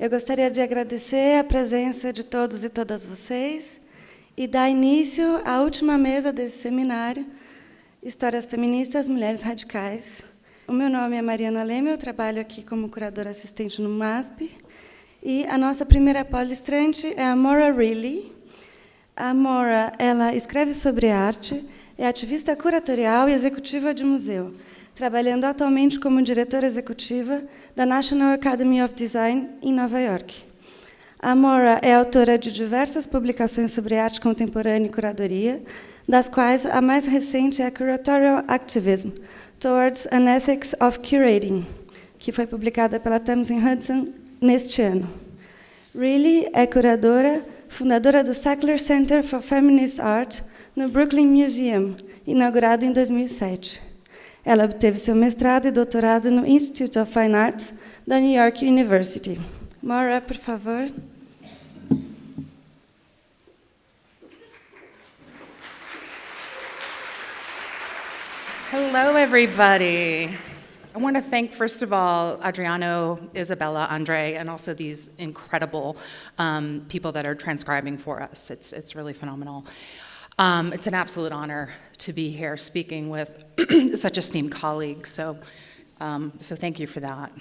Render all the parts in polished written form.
Eu gostaria de agradecer a presença de todos e todas vocês e dar início à última mesa desse seminário, Histórias feministas, Mulheres radicais. O meu nome é Mariana Leme, eu trabalho aqui como curadora assistente no MASP, e a nossa primeira palestrante é a Maura Reilly. A Maura, ela escreve sobre arte, é ativista curatorial e executiva de museu, trabalhando atualmente como diretora executiva da National Academy of Design em Nova York. A Maura é autora de diversas publicações sobre arte contemporânea e curadoria, das quais a mais recente é a Curatorial Activism, Towards an Ethics of Curating, que foi publicada pela Thames Hudson neste ano. Reilly é curadora, fundadora do Sackler Center for Feminist Art no Brooklyn Museum, inaugurado em 2007. Ela obteve seu mestrado e doutorado no Institute of Fine Arts da New York University. Maura, por favor. Hello, everybody. I want to thank, first of all, Adriano, Isabella, Andre, and also these incredible people that are transcribing for us. It's really phenomenal. It's an absolute honor to be here speaking with such esteemed colleagues, so thank you for that.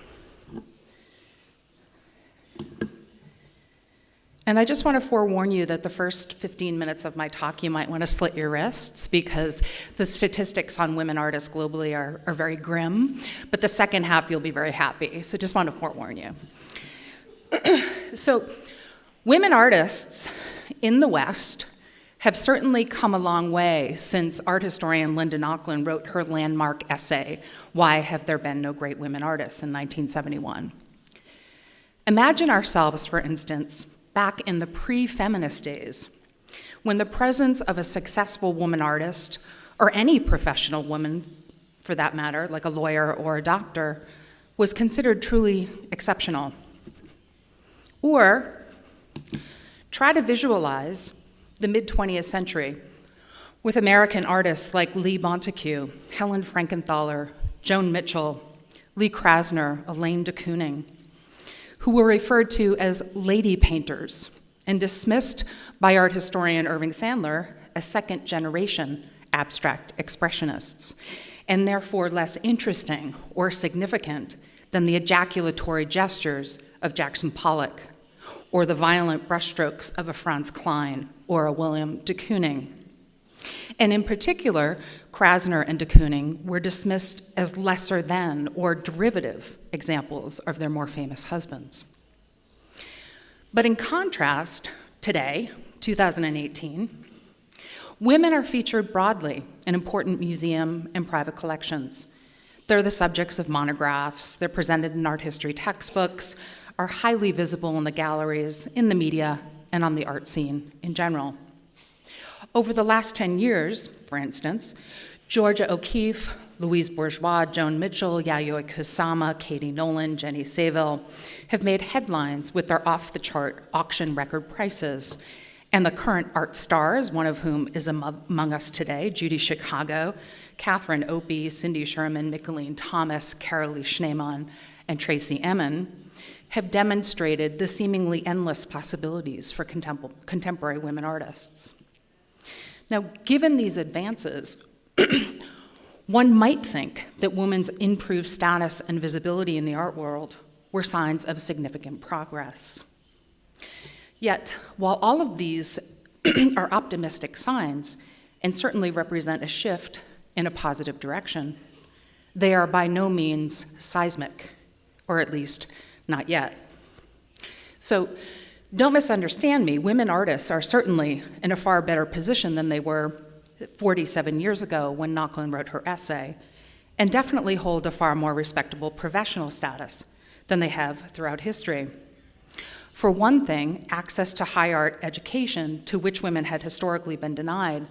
And I just want to forewarn you that the first 15 minutes of my talk, you might want to slit your wrists because the statistics on women artists globally are very grim, but the second half you'll be very happy, so just want to forewarn you. So, women artists in the West have certainly come a long way since art historian Linda Nochlin wrote her landmark essay, Why Have There Been No Great Women Artists, in 1971. Imagine ourselves, for instance, back in the pre-feminist days, when the presence of a successful woman artist, or any professional woman, for that matter, like a lawyer or a doctor, was considered truly exceptional. Or try to visualize the mid-20th century with American artists like Lee Montague, Helen Frankenthaler, Joan Mitchell, Lee Krasner, Elaine de Kooning, who were referred to as lady painters and dismissed by art historian Irving Sandler as second-generation abstract expressionists, and therefore less interesting or significant than the ejaculatory gestures of Jackson Pollock or the violent brushstrokes of a Franz Klein or a William de Kooning. And in particular, Krasner and de Kooning were dismissed as lesser than or derivative examples of their more famous husbands. But in contrast, today, 2018, women are featured broadly in important museum and private collections. They're the subjects of monographs, they're presented in art history textbooks, are highly visible in the galleries, in the media, and on the art scene in general. Over the last 10 years, for instance, Georgia O'Keeffe, Louise Bourgeois, Joan Mitchell, Yayoi Kusama, Katie Nolan, Jenny Saville have made headlines with their off-the-chart auction record prices. And the current art stars, one of whom is among us today, Judy Chicago, Catherine Opie, Cindy Sherman, Micheline Thomas, Carolee Schneemann, and Tracy Emin, have demonstrated the seemingly endless possibilities for contemporary women artists. Now, given these advances, one might think that women's improved status and visibility in the art world were signs of significant progress. Yet, while all of these are optimistic signs and certainly represent a shift in a positive direction, they are by no means seismic, or at least not yet. So, don't misunderstand me, women artists are certainly in a far better position than they were 47 years ago when Nochlin wrote her essay, and definitely hold a far more respectable professional status than they have throughout history. For one thing, access to high art education, to which women had historically been denied,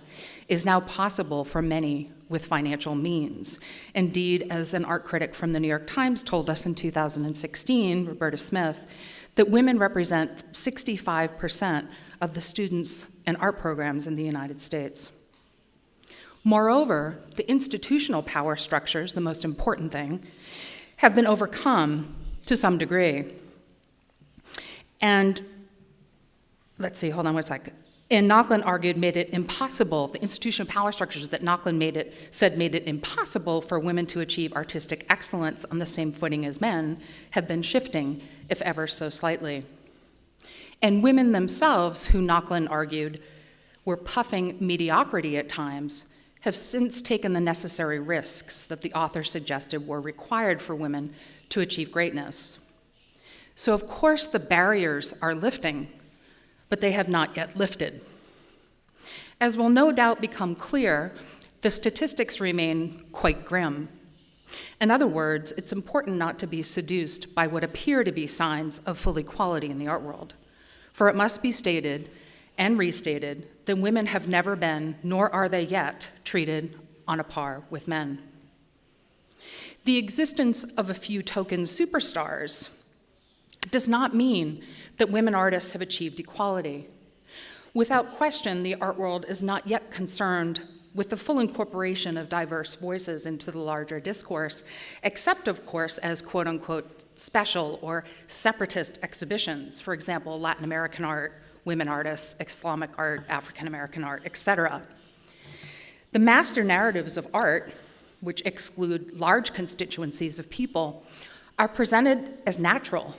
is now possible for many with financial means. Indeed, as an art critic from the New York Times told us in 2016, Roberta Smith, that women represent 65% of the students and art programs in the United States. Moreover, the institutional power structures, the most important thing, have been overcome to some degree. And let's see, hold on one second. And Nochlin argued made it impossible, the institutional power structures that Nochlin said made it impossible for women to achieve artistic excellence on the same footing as men have been shifting, if ever so slightly. And women themselves, who Nochlin argued were puffing mediocrity at times, have since taken the necessary risks that the author suggested were required for women to achieve greatness. So of course the barriers are lifting, but they have not yet lifted. As will no doubt become clear, the statistics remain quite grim. In other words, it's important not to be seduced by what appear to be signs of full equality in the art world. For it must be stated and restated that women have never been, nor are they yet, treated on a par with men. The existence of a few token superstars does not mean that women artists have achieved equality. Without question, the art world is not yet concerned with the full incorporation of diverse voices into the larger discourse, except, of course, as quote-unquote special or separatist exhibitions, for example, Latin American art, women artists, Islamic art, African American art, etc. The master narratives of art, which exclude large constituencies of people, are presented as natural,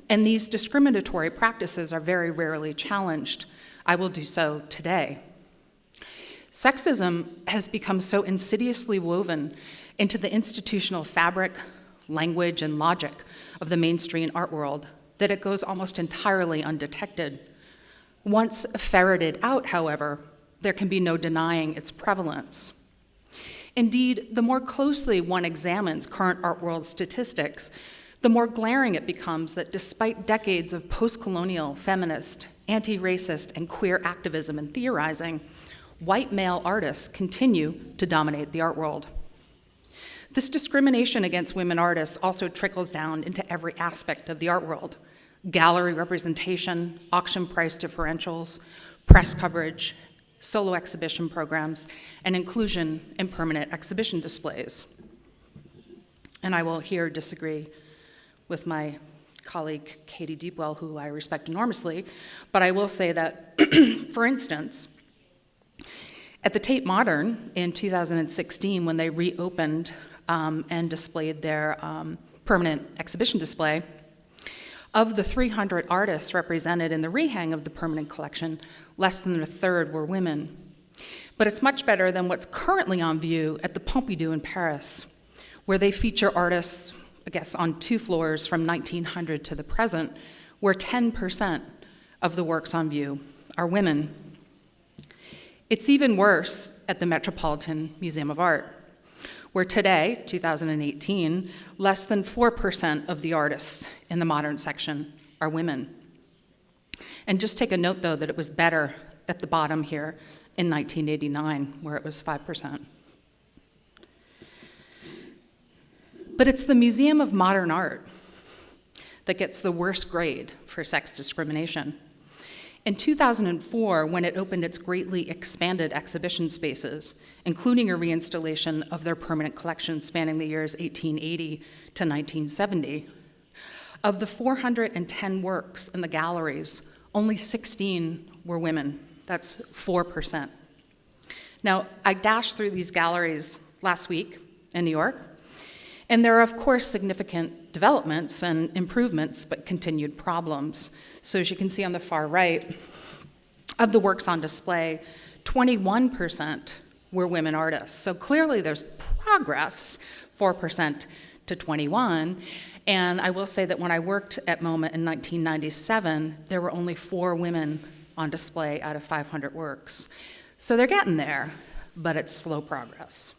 and these discriminatory practices are very rarely challenged. I will do so today. Sexism has become so insidiously woven into the institutional fabric, language, and logic of the mainstream art world that it goes almost entirely undetected. Once ferreted out, however, there can be no denying its prevalence. Indeed, the more closely one examines current art world statistics, the more glaring it becomes that despite decades of post-colonial, feminist, anti-racist, and queer activism and theorizing, white male artists continue to dominate the art world. This discrimination against women artists also trickles down into every aspect of the art world: gallery representation, auction price differentials, press coverage, solo exhibition programs, and inclusion in permanent exhibition displays. And I will here disagree with my colleague Katie Deepwell, who I respect enormously, but I will say that, for instance, at the Tate Modern in 2016, when they reopened and displayed their permanent exhibition display, of the 300 artists represented in the rehang of the permanent collection, less than a third were women. But it's much better than what's currently on view at the Pompidou in Paris, where they feature artists, I guess, on 2 floors from 1900 to the present, where 10% of the works on view are women. It's even worse at the Metropolitan Museum of Art, where today, 2018, less than 4% of the artists in the modern section are women. And just take a note, though, that it was better at the bottom here in 1989, where it was 5%. But it's the Museum of Modern Art that gets the worst grade for sex discrimination. In 2004, when it opened its greatly expanded exhibition spaces, including a reinstallation of their permanent collection spanning the years 1880 to 1970, of the 410 works in the galleries, only 16 were women. That's 4%. Now, I dashed through these galleries last week in New York, and there are, of course, significant developments and improvements, but continued problems. So as you can see on the far right, of the works on display, 21% were women artists. So clearly there's progress, 4% to 21. And I will say that when I worked at MoMA in 1997, there were only 4 women on display out of 500 works. So they're getting there, but it's slow progress.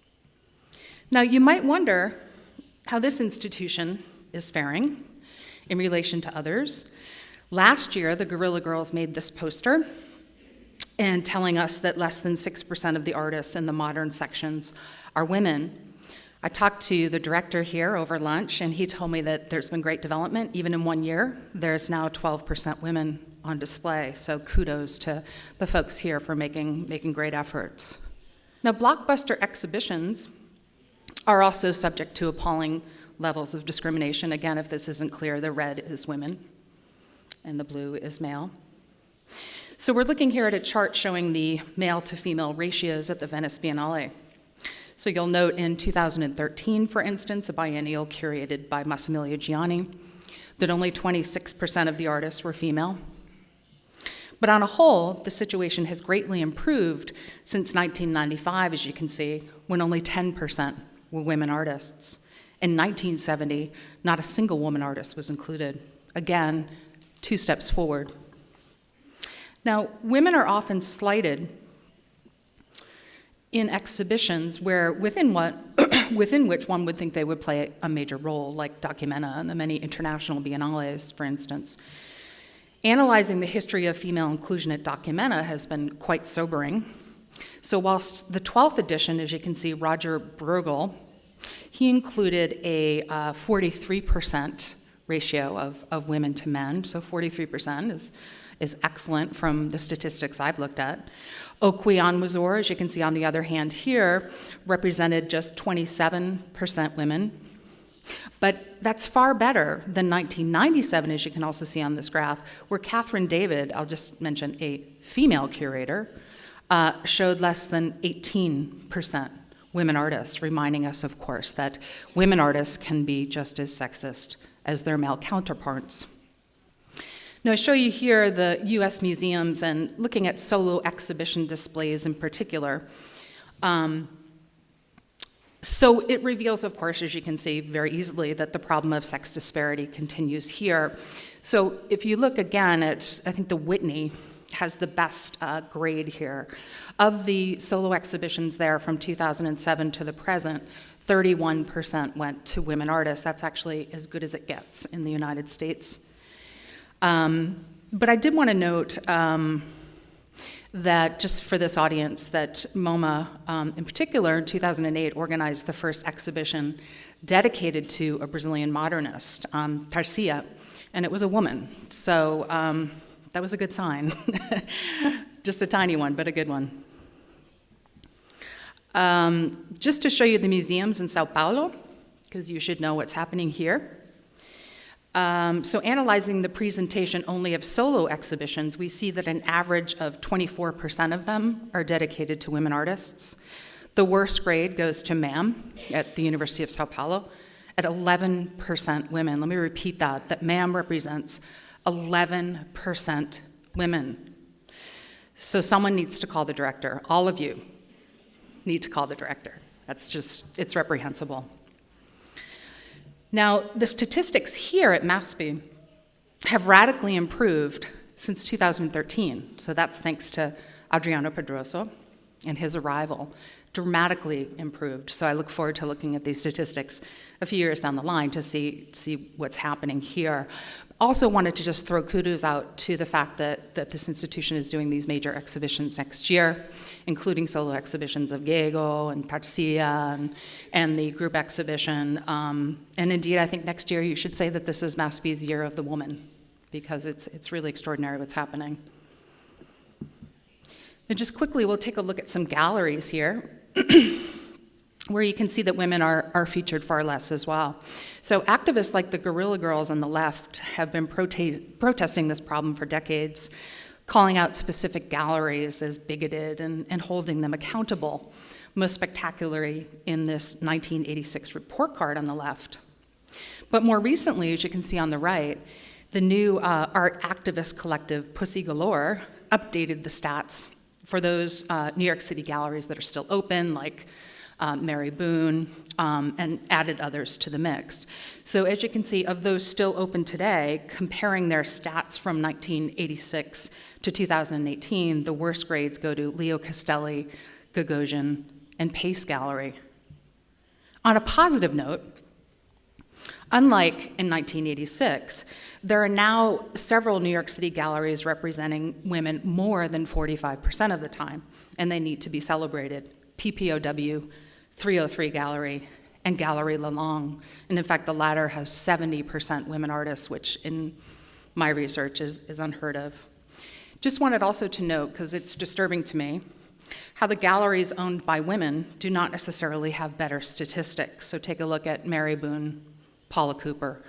Now, you might wonder how this institution is faring in relation to others. Last year, the Guerrilla Girls made this poster and telling us that less than 6% of the artists in the modern sections are women. I talked to the director here over lunch, and he told me that there's been great development. Even in 1 year, there's now 12% women on display. So kudos to the folks here for making great efforts. Now, blockbuster exhibitions are also subject to appalling levels of discrimination. Again, if this isn't clear, the red is women. and the blue is male. So we're looking here at a chart showing the male to female ratios at the Venice Biennale. So you'll note in 2013, for instance, a biennial curated by Massimiliano Gianni, that only 26% of the artists were female. But on a whole, the situation has greatly improved since 1995, as you can see, when only 10% were women artists. In 1970, not a single woman artist was included. Again, 2 steps forward. Now, women are often slighted in exhibitions where within which one would think they would play a major role, like Documenta and the many international biennales, for instance. Analyzing the history of female inclusion at Documenta has been quite sobering. So whilst the 12th edition, as you can see, Roger Bruegel, he included a 43% ratio of women to men, so 43% is excellent from the statistics I've looked at. Okwe-Onwuzor, as you can see on the other hand here, represented just 27% women. But that's far better than 1997, as you can also see on this graph, where Catherine David, I'll just mention a female curator, showed less than 18% women artists, reminding us, of course, that women artists can be just as sexist as their male counterparts. Now, I show you here the US museums and looking at solo exhibition displays in particular. So it reveals, of course, as you can see very easily, that the problem of sex disparity continues here. So if you look again at, I think the Whitney has the best grade here. Of the solo exhibitions there from 2007 to the present, 31% went to women artists. That's actually as good as it gets in the United States. But I did want to note that just for this audience, that MoMA in particular in 2008 organized the first exhibition dedicated to a Brazilian modernist, Tarcia, and it was a woman. So that was a good sign. Just a tiny one, but a good one. Just to show you the museums in Sao Paulo, because you should know what's happening here. So analyzing the presentation only of solo exhibitions, we see that an average of 24% of them are dedicated to women artists. The worst grade goes to MAM at the University of Sao Paulo at 11% women. Let me repeat that MAM represents 11% women. So someone needs to call the director. All of you need to call the director. That's just, it's reprehensible. Now, the statistics here at MASP have radically improved since 2013. So that's thanks to Adriano Pedroso and his arrival, dramatically improved. So I look forward to looking at these statistics a few years down the line to see what's happening here. Also wanted to just throw kudos out to the fact that this institution is doing these major exhibitions next year, including solo exhibitions of Diego and Tarcia and the group exhibition. And indeed, I think next year you should say that this is MASP's Year of the Woman, because it's really extraordinary what's happening. Now just quickly, we'll take a look at some galleries here where you can see that women are featured far less as well. So activists like the Guerrilla Girls on the left have been protesting this problem for decades, calling out specific galleries as bigoted and holding them accountable, most spectacularly in this 1986 report card on the left. But more recently, as you can see on the right, the new art activist collective Pussy Galore updated the stats for those New York City galleries that are still open, like Mary Boone, and added others to the mix. So as you can see, of those still open today, comparing their stats from 1986 to 2018, the worst grades go to Leo Castelli, Gagosian, and Pace Gallery. On a positive note, unlike in 1986, there are now several New York City galleries representing women more than 45% of the time, and they need to be celebrated. PPOW, 303 Gallery, and Gallery Lalong. And in fact, the latter has 70% women artists, which in my research is unheard of. Just wanted also to note, because it's disturbing to me, how the galleries owned by women do not necessarily have better statistics. So take a look at Mary Boone, Paula Cooper,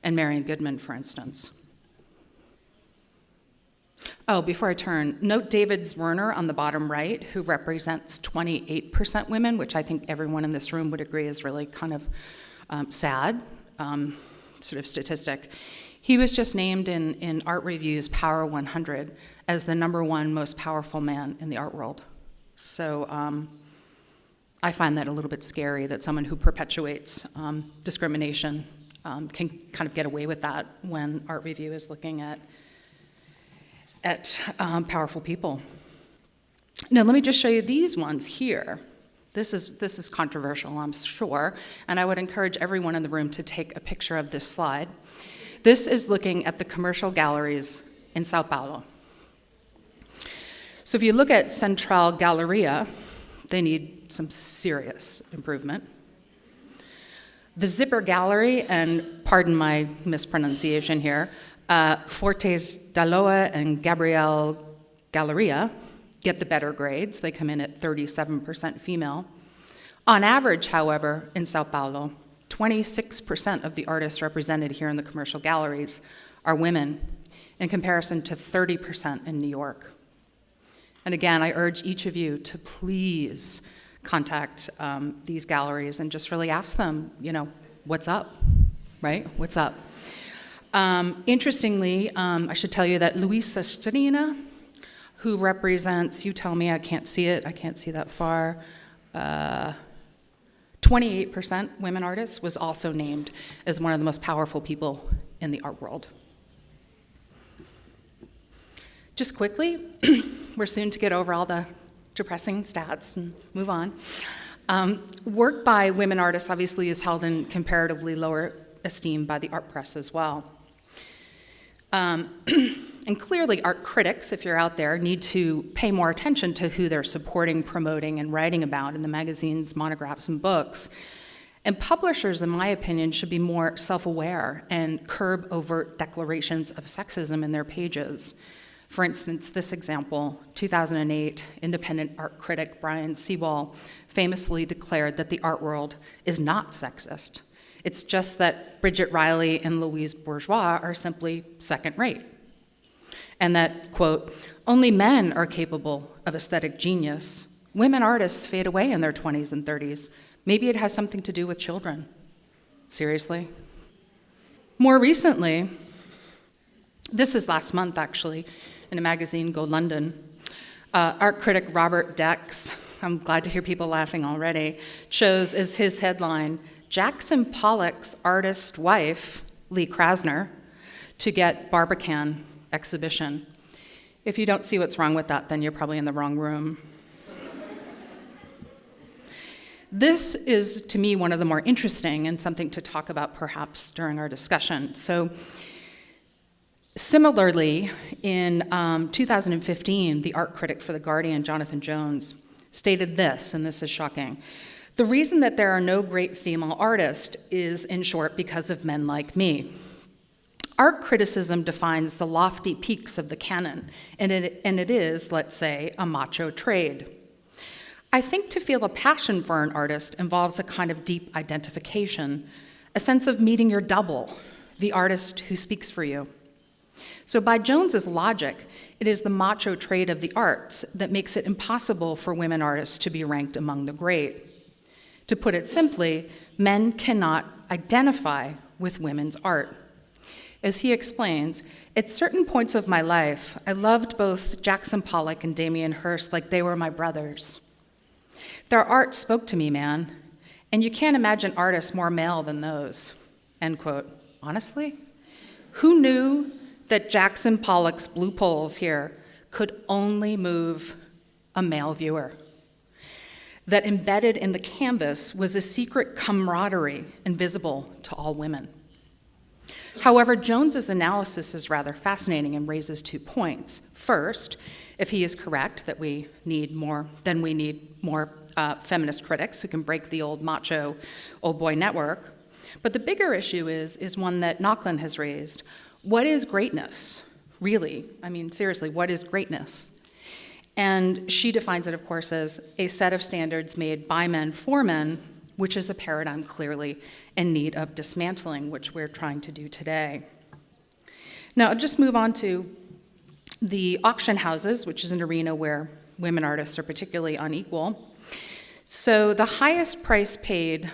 and Marian Goodman, for instance. Oh, before I turn, note David Zwirner on the bottom right, who represents 28% women, which I think everyone in this room would agree is really kind of sad, sort of statistic. He was just named in Art Review's Power 100 as the #1 most powerful man in the art world. So I find that a little bit scary that someone who perpetuates discrimination can kind of get away with that when Art Review is looking at powerful people. Now, let me just show you these ones here. This is controversial, I'm sure, and I would encourage everyone in the room to take a picture of this slide. This is looking at the commercial galleries in Sao Paulo. So if you look at Central Galleria, they need some serious improvement. The Zipper Gallery, and pardon my mispronunciation here, Fortes Daloa and Gabriel Galleria get the better grades. They come in at 37% female. On average, however, in Sao Paulo, 26% of the artists represented here in the commercial galleries are women, in comparison to 30% in New York. And again, I urge each of you to please contact these galleries and just really ask them, what's up, right? What's up? Interestingly, I should tell you that Luisa Strina, who represents, you tell me, I can't see it, I can't see that far, 28% women artists, was also named as one of the most powerful people in the art world. Just quickly, we're soon to get over all the depressing stats and move on. Work by women artists obviously is held in comparatively lower esteem by the art press as well. And clearly art critics, if you're out there, need to pay more attention to who they're supporting, promoting, and writing about in the magazines, monographs, and books. And publishers, in my opinion, should be more self-aware and curb overt declarations of sexism in their pages. For instance, this example, 2008, independent art critic Brian Sewall famously declared that the art world is not sexist. It's just that Bridget Riley and Louise Bourgeois are simply second-rate. And that, quote, only men are capable of aesthetic genius. Women artists fade away in their 20s and 30s. Maybe it has something to do with children. Seriously? More recently, this is last month actually, in a magazine, Go London, art critic Robert Dex, I'm glad to hear people laughing already, chose as his headline, Jackson Pollock's artist wife, Lee Krasner, to get Barbican exhibition. If you don't see what's wrong with that, then you're probably in the wrong room. This is, to me, one of the more interesting and something to talk about perhaps during our discussion. So, similarly, in 2015, the art critic for The Guardian, Jonathan Jones, stated this, and this is shocking. The reason that there are no great female artists is, in short, because of men like me. Art criticism defines the lofty peaks of the canon, and it is, let's say, a macho trade. I think to feel a passion for an artist involves a kind of deep identification, a sense of meeting your double, the artist who speaks for you. So by Jones's logic, it is the macho trade of the arts that makes it impossible for women artists to be ranked among the great. To put it simply, men cannot identify with women's art. As he explains, at certain points of my life, I loved both Jackson Pollock and Damien Hirst like they were my brothers. Their art spoke to me, man, and you can't imagine artists more male than those, end quote. Honestly, who knew that Jackson Pollock's blue poles here could only move a male viewer? That embedded in the canvas was a secret camaraderie invisible to all women. However, Jones's analysis is rather fascinating and raises 2 points. First, if he is correct that we need more feminist critics who can break the old macho, old boy network. But the bigger issue is one that Nauckland has raised. What is greatness, really? I mean, seriously, what is greatness? And she defines it, of course, as a set of standards made by men for men, which is a paradigm clearly in need of dismantling, which we're trying to do today. Now, I'll just move on to the auction houses, which is an arena where women artists are particularly unequal. So the highest price paid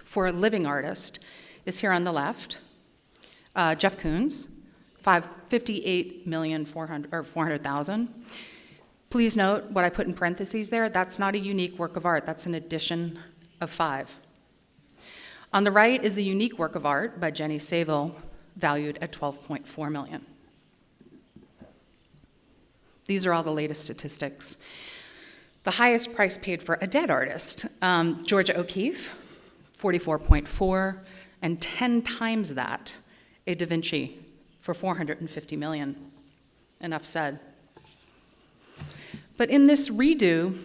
for a living artist is here on the left, Jeff Koons, $58,400,000. Please note what I put in parentheses there. That's not a unique work of art. That's an addition of 5. On the right is a unique work of art by Jenny Saville, valued at $12.4 million. These are all the latest statistics. The highest price paid for a dead artist, Georgia O'Keeffe, $44.4, and 10 times that, a Da Vinci for $450 million. Enough said. But in this redo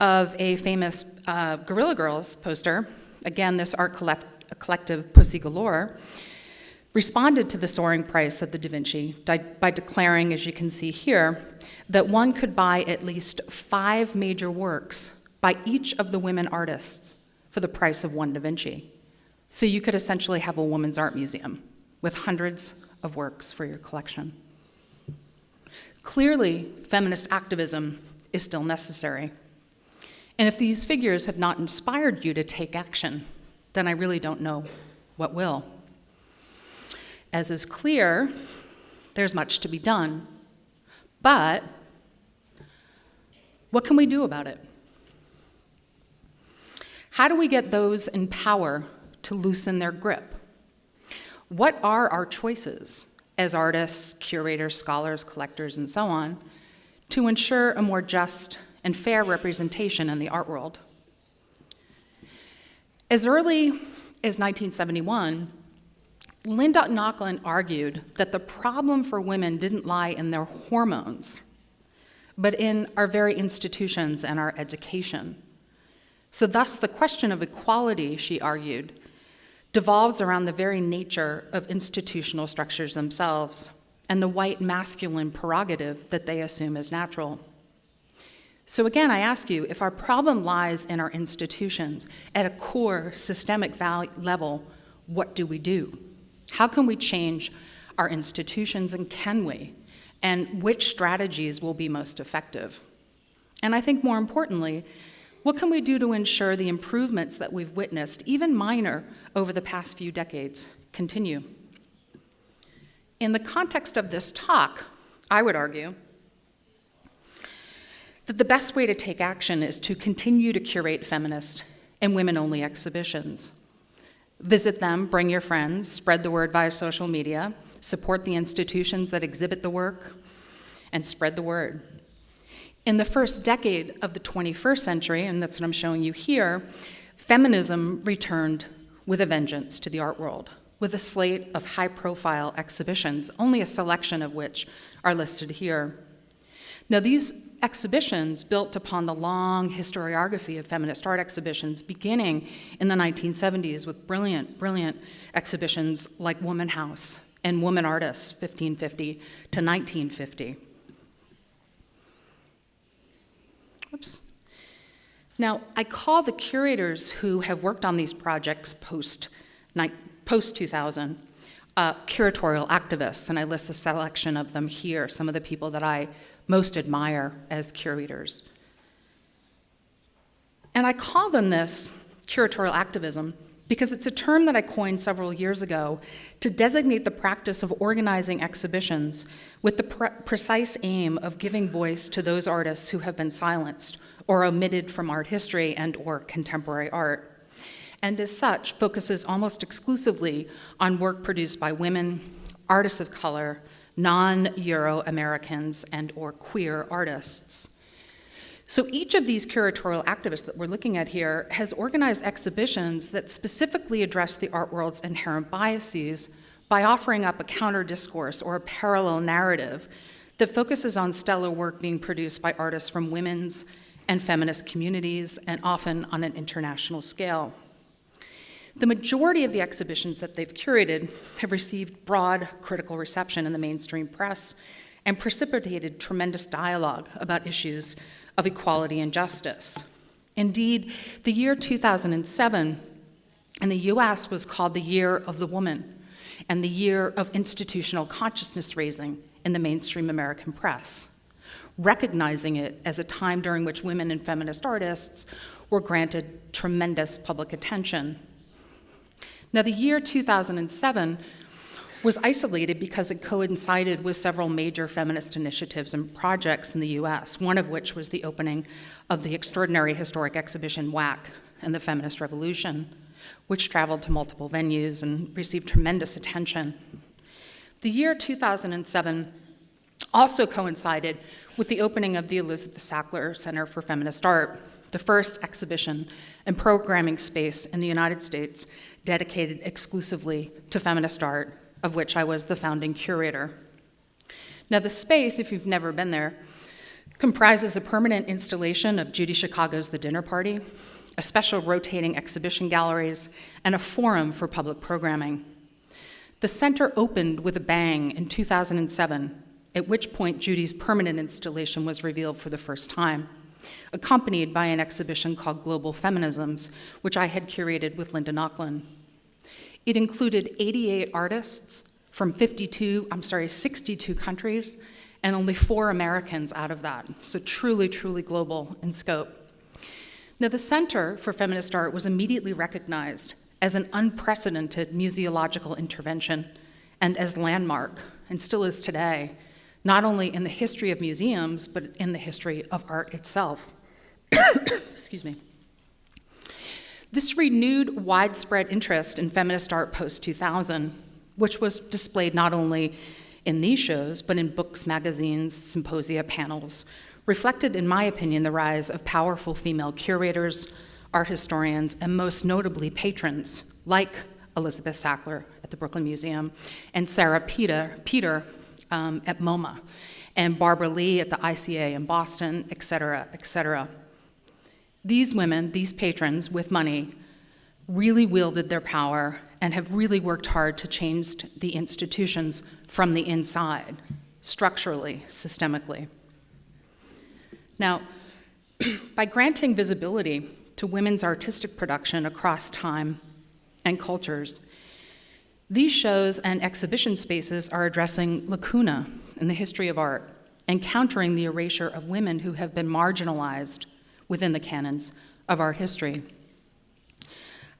of a famous Guerrilla Girls poster, again, this art collective, Pussy Galore, responded to the soaring price of the Da Vinci by declaring, as you can see here, that one could buy at least 5 major works by each of the women artists for the price of one Da Vinci. So you could essentially have a women's art museum with hundreds of works for your collection. Clearly, feminist activism is still necessary. And if these figures have not inspired you to take action, then I really don't know what will. As is clear, there's much to be done. But what can we do about it? How do we get those in power to loosen their grip? What are our choices as artists, curators, scholars, collectors, and so on, to ensure a more just and fair representation in the art world? As early as 1971, Linda Nochlin argued that the problem for women didn't lie in their hormones, but in our very institutions and our education. So thus, the question of equality, she argued, devolves around the very nature of institutional structures themselves and the white masculine prerogative that they assume as natural. So again, I ask you, if our problem lies in our institutions at a core systemic level, what do we do? How can we change our institutions, and can we? And which strategies will be most effective? And I think more importantly, what can we do to ensure the improvements that we've witnessed, even minor, over the past few decades, continue? In the context of this talk, I would argue that the best way to take action is to continue to curate feminist and women-only exhibitions. Visit them, bring your friends, spread the word via social media, support the institutions that exhibit the work, and spread the word. In the first decade of the 21st century, and that's what I'm showing you here, feminism returned with a vengeance to the art world, with a slate of high-profile exhibitions, only a selection of which are listed here. Now, these exhibitions built upon the long historiography of feminist art exhibitions beginning in the 1970s with brilliant, brilliant exhibitions like Woman House and Woman Artists, 1550 to 1950. Oops. Now, I call the curators who have worked on these projects post-2000 curatorial activists, and I list a selection of them here, some of the people that I most admire as curators. And I call them this curatorial activism because it's a term that I coined several years ago to designate the practice of organizing exhibitions with the precise aim of giving voice to those artists who have been silenced or omitted from art history and or contemporary art. And as such, focuses almost exclusively on work produced by women, artists of color, non-Euro-Americans, and or queer artists. So each of these curatorial activists that we're looking at here has organized exhibitions that specifically address the art world's inherent biases by offering up a counter-discourse or a parallel narrative that focuses on stellar work being produced by artists from women's and feminist communities, and often on an international scale. The majority of the exhibitions that they've curated have received broad critical reception in the mainstream press and precipitated tremendous dialogue about issues of equality and justice. Indeed, the year 2007 in the US was called the Year of the Woman and the Year of Institutional Consciousness Raising in the mainstream American press, recognizing it as a time during which women and feminist artists were granted tremendous public attention. Now, the year 2007 was isolated because it coincided with several major feminist initiatives and projects in the US, one of which was the opening of the extraordinary historic exhibition WAC and the Feminist Revolution, which traveled to multiple venues and received tremendous attention. The year 2007 also coincided with the opening of the Elizabeth Sackler Center for Feminist Art, the first exhibition and programming space in the United States dedicated exclusively to feminist art, of which I was the founding curator. Now, the space, if you've never been there, comprises a permanent installation of Judy Chicago's The Dinner Party, a special rotating exhibition galleries, and a forum for public programming. The center opened with a bang in 2007, at which point Judy's permanent installation was revealed for the first time, accompanied by an exhibition called Global Feminisms, which I had curated with Linda Nochlin. It included 88 artists from 62 countries, and only 4 Americans out of that, so truly, truly global in scope. Now, the Center for Feminist Art was immediately recognized as an unprecedented museological intervention and as landmark, and still is today, not only in the history of museums, but in the history of art itself. Excuse me. This renewed widespread interest in feminist art post-2000, which was displayed not only in these shows, but in books, magazines, symposia, panels, reflected, in my opinion, the rise of powerful female curators, art historians, and most notably patrons, like Elizabeth Sackler at the Brooklyn Museum, and Sarah Peter at MoMA, and Barbara Lee at the ICA in Boston, et cetera, et cetera. These women, these patrons with money, really wielded their power and have really worked hard to change the institutions from the inside, structurally, systemically. Now, by granting visibility to women's artistic production across time and cultures, these shows and exhibition spaces are addressing lacuna in the history of art and countering the erasure of women who have been marginalized within the canons of art history.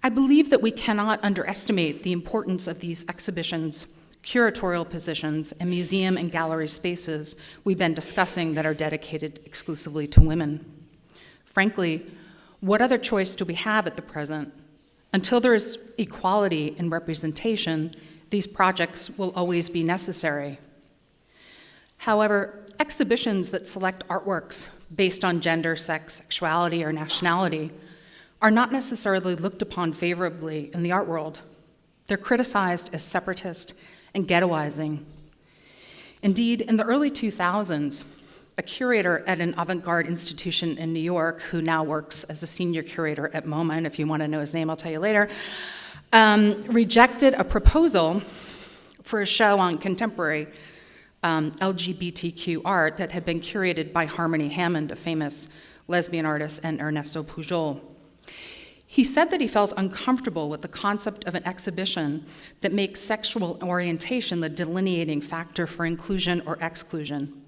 I believe that we cannot underestimate the importance of these exhibitions, curatorial positions, and museum and gallery spaces we've been discussing that are dedicated exclusively to women. Frankly, what other choice do we have at the present? Until there is equality in representation, these projects will always be necessary. However, exhibitions that select artworks based on gender, sex, sexuality, or nationality are not necessarily looked upon favorably in the art world. They're criticized as separatist and ghettoizing. Indeed, in the early 2000s, a curator at an avant-garde institution in New York, who now works as a senior curator at MoMA, and if you want to know his name, I'll tell you later, rejected a proposal for a show on contemporary LGBTQ art that had been curated by Harmony Hammond, a famous lesbian artist, and Ernesto Pujol. He said that he felt uncomfortable with the concept of an exhibition that makes sexual orientation the delineating factor for inclusion or exclusion.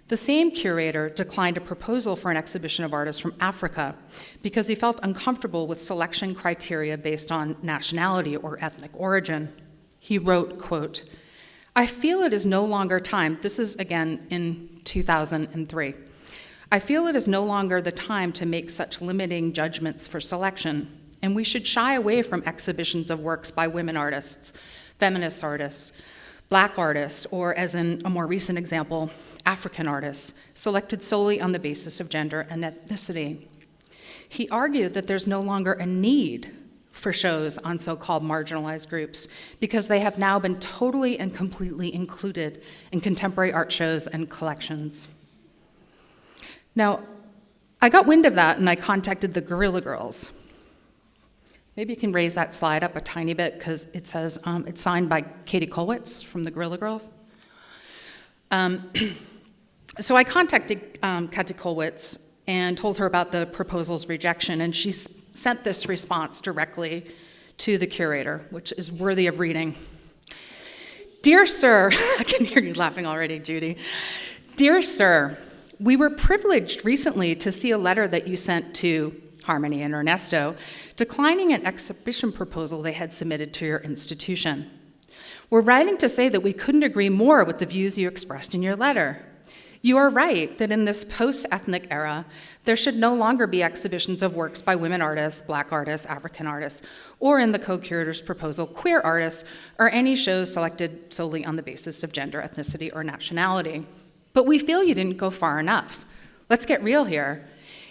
The same curator declined a proposal for an exhibition of artists from Africa because he felt uncomfortable with selection criteria based on nationality or ethnic origin. He wrote, quote, "I feel it is no longer time," this is again in 2003, "I feel it is no longer the time to make such limiting judgments for selection, and we should shy away from exhibitions of works by women artists, feminist artists, Black artists, or as in a more recent example, African artists, selected solely on the basis of gender and ethnicity." He argued that there's no longer a need for shows on so-called marginalized groups because they have now been totally and completely included in contemporary art shows and collections. Now, I got wind of that and I contacted the Guerrilla Girls. Maybe you can raise that slide up a tiny bit because it says it's signed by Katie Kolwitz from the Guerrilla Girls. So I contacted Katie Kolwitz and told her about the proposal's rejection, and she sent this response directly to the curator, which is worthy of reading. Dear Sir, I can hear you laughing already, Judy. Dear Sir, we were privileged recently to see a letter that you sent to Harmony and Ernesto declining an exhibition proposal they had submitted to your institution. We're writing to say that we couldn't agree more with the views you expressed in your letter. You are right that in this post-ethnic era, there should no longer be exhibitions of works by women artists, Black artists, African artists, or in the co-curator's proposal, queer artists, or any shows selected solely on the basis of gender, ethnicity, or nationality. But we feel you didn't go far enough. Let's get real here.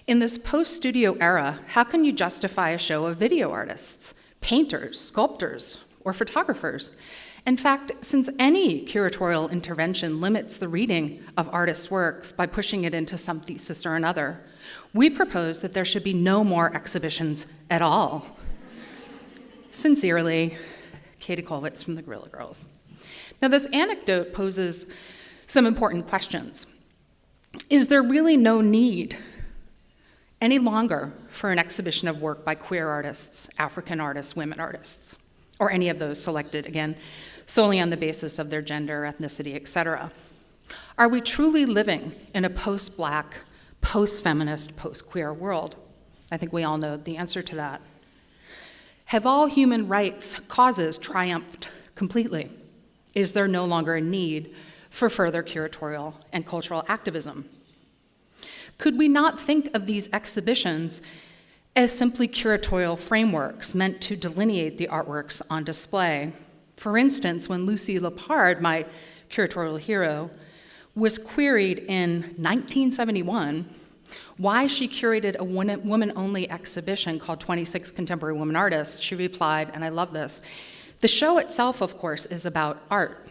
In this post-studio era, how can you justify a show of video artists, painters, sculptors, or photographers? In fact, since any curatorial intervention limits the reading of artists' works by pushing it into some thesis or another, we propose that there should be no more exhibitions at all. Sincerely, Katie Kolwitz from the Guerrilla Girls. Now, this anecdote poses some important questions. Is there really no need any longer for an exhibition of work by queer artists, African artists, women artists, or any of those selected, again, solely on the basis of their gender, ethnicity, etc.? Are we truly living in a post-Black, post-feminist, post-queer world? I think we all know the answer to that. Have all human rights causes triumphed completely? Is there no longer a need for further curatorial and cultural activism? Could we not think of these exhibitions as simply curatorial frameworks meant to delineate the artworks on display? For instance, when Lucy Lepard, my curatorial hero, was queried in 1971 why she curated a woman-only exhibition called 26 Contemporary Women Artists, she replied, and I love this, "The show itself, of course, is about art.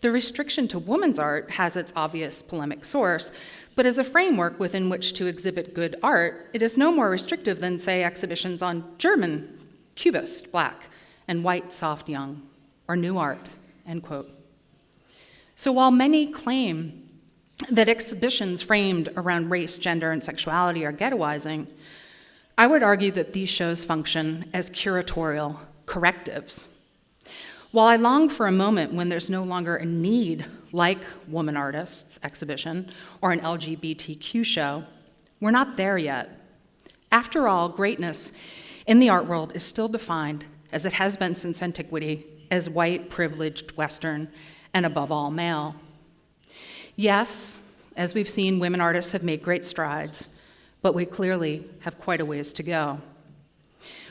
The restriction to women's art has its obvious polemic source, but as a framework within which to exhibit good art, it is no more restrictive than, say, exhibitions on German, Cubist, Black, and white, soft, young, or new art," end quote. So while many claim that exhibitions framed around race, gender, and sexuality are ghettoizing, I would argue that these shows function as curatorial correctives. While I long for a moment when there's no longer a need, like Woman Artists exhibition or an LGBTQ show, we're not there yet. After all, greatness in the art world is still defined, as it has been since antiquity, as white, privileged, Western, and above all, male. Yes, as we've seen, women artists have made great strides, but we clearly have quite a ways to go.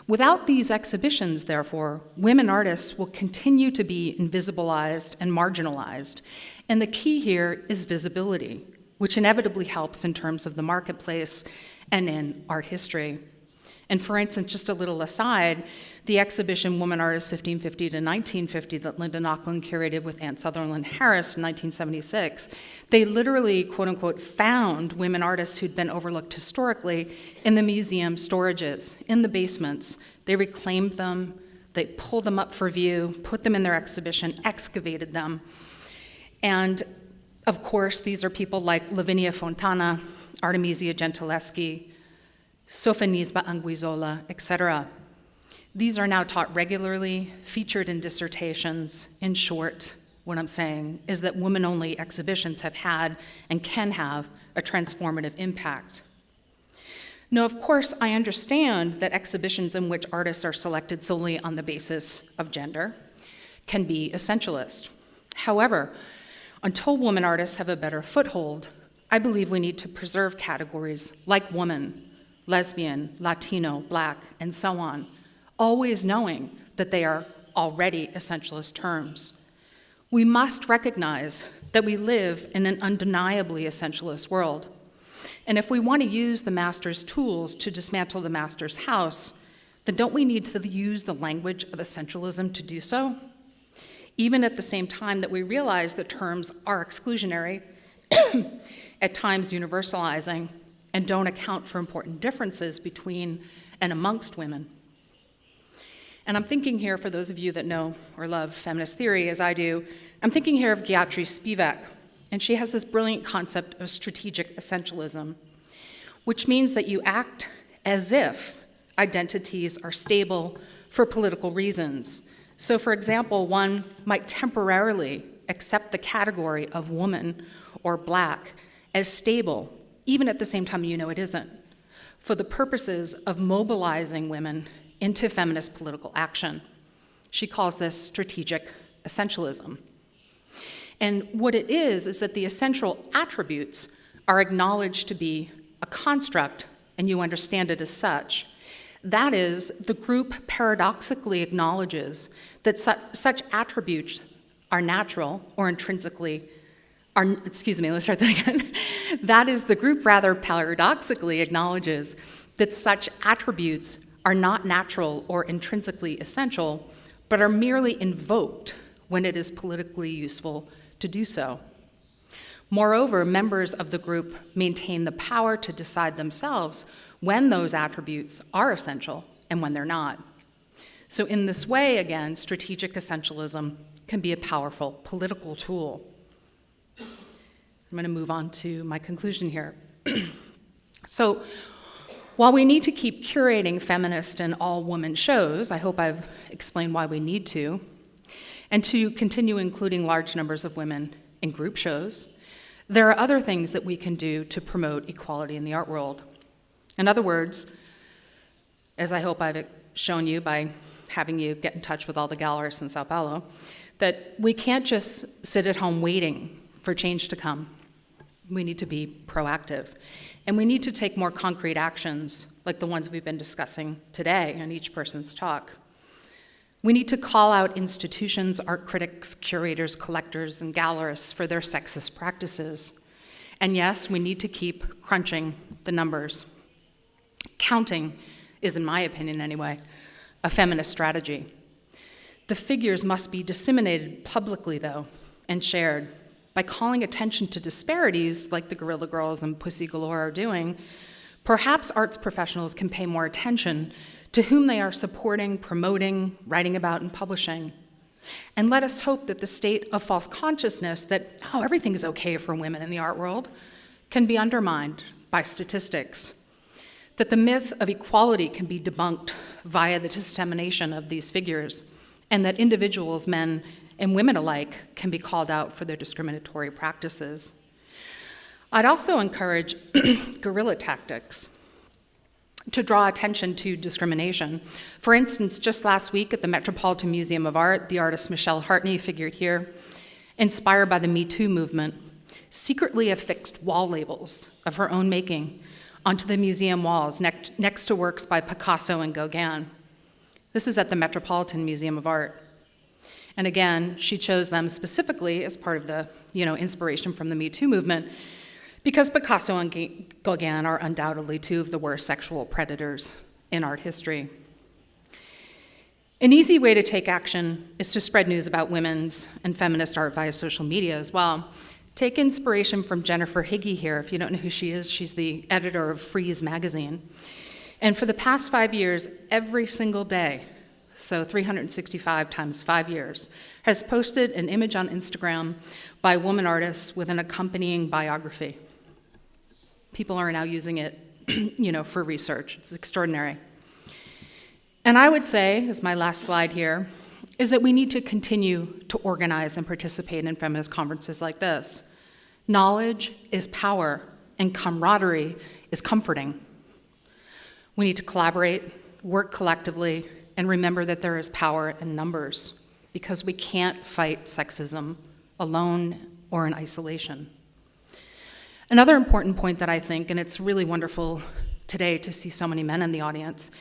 Without these exhibitions, therefore, women artists will continue to be invisibilized and marginalized, and the key here is visibility, which inevitably helps in terms of the marketplace and in art history. And for instance, just a little aside, the exhibition Woman Artists 1550 to 1950 that Linda Nochlin curated with Anne Sutherland Harris in 1976, they literally, quote unquote, found women artists who'd been overlooked historically in the museum storages, in the basements. They reclaimed them, they pulled them up for view, put them in their exhibition, excavated them. And of course, these are people like Lavinia Fontana, Artemisia Gentileschi, Sofonisba Anguissola, etc. These are now taught regularly, featured in dissertations. In short, what I'm saying is that women-only exhibitions have had and can have a transformative impact. Now, of course, I understand that exhibitions in which artists are selected solely on the basis of gender can be essentialist. However, until women artists have a better foothold, I believe we need to preserve categories like woman, lesbian, Latino, Black, and so on, always knowing that they are already essentialist terms. We must recognize that we live in an undeniably essentialist world. And if we want to use the master's tools to dismantle the master's house, then don't we need to use the language of essentialism to do so? Even at the same time that we realize that terms are exclusionary, at times universalizing, and don't account for important differences between and amongst women. And I'm thinking here, for those of you that know or love feminist theory, as I do, I'm thinking here of Gayatri Spivak, and she has this brilliant concept of strategic essentialism, which means that you act as if identities are stable for political reasons, So, for example, one might temporarily accept the category of woman or black as stable, even at the same time you know it isn't, for the purposes of mobilizing women into feminist political action. She calls this strategic essentialism. And what it is that the essential attributes are acknowledged to be a construct, and you understand it as such. That is, the group paradoxically acknowledges that such attributes are natural or intrinsically, let's start that again. That is, the group rather paradoxically acknowledges that such attributes are not natural or intrinsically essential, but are merely invoked when it is politically useful to do so. Moreover, members of the group maintain the power to decide themselves when those attributes are essential and when they're not. So in this way, again, strategic essentialism can be a powerful political tool. I'm going to move on to my conclusion here. So while we need to keep curating feminist and all-woman shows, I hope I've explained why we need to, and to continue including large numbers of women in group shows, there are other things that we can do to promote equality in the art world. In other words, as I hope I've shown you by having you get in touch with all the gallerists in Sao Paulo, that we can't just sit at home waiting for change to come. We need to be proactive. And we need to take more concrete actions, like the ones we've been discussing today in each person's talk. We need to call out institutions, art critics, curators, collectors, and gallerists for their sexist practices. And yes, we need to keep crunching the numbers. Counting is, in my opinion anyway, a feminist strategy. The figures must be disseminated publicly, though, and shared. By calling attention to disparities like the Guerrilla Girls and Pussy Galore are doing, perhaps arts professionals can pay more attention to whom they are supporting, promoting, writing about, and publishing. And let us hope that the state of false consciousness that, oh, everything is okay for women in the art world, can be undermined by statistics. That the myth of equality can be debunked via the dissemination of these figures, and that individuals, men and women alike, can be called out for their discriminatory practices. I'd also encourage guerrilla tactics to draw attention to discrimination. For instance, just last week at the Metropolitan Museum of Art, the artist Michelle Hartney, figured here, inspired by the Me Too movement, secretly affixed wall labels of her own making onto the museum walls next to works by Picasso and Gauguin. This is at the Metropolitan Museum of Art. And again, she chose them specifically as part of the inspiration from the Me Too movement, because Picasso and Gauguin are undoubtedly two of the worst sexual predators in art history. An easy way to take action is to spread news about women's and feminist art via social media as well. Take inspiration from Jennifer Higgy here. If you don't know who she is, she's the editor of Freeze magazine. And for the past 5 years, every single day, so 365 times 5 years, has posted an image on Instagram by a woman artist with an accompanying biography. People are now using it, for research. It's extraordinary. And I would say, as my last slide here, is that we need to continue to organize and participate in feminist conferences like this. Knowledge is power, and camaraderie is comforting. We need to collaborate, work collectively, and remember that there is power in numbers, because we can't fight sexism alone or in isolation. Another important point that I think, and it's really wonderful today to see so many men in the audience,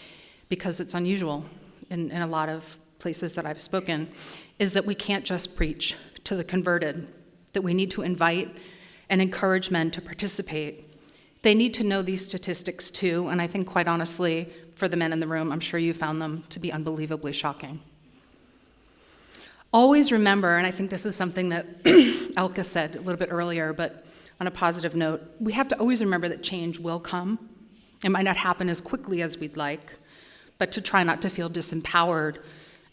because it's unusual in a lot of places that I've spoken, is that we can't just preach to the converted, that we need to invite and encourage men to participate. They need to know these statistics too, and I think quite honestly, for the men in the room, I'm sure you found them to be unbelievably shocking. Always remember, and I think this is something that Elka said a little bit earlier, but on a positive note, we have to always remember that change will come. It might not happen as quickly as we'd like, but to try not to feel disempowered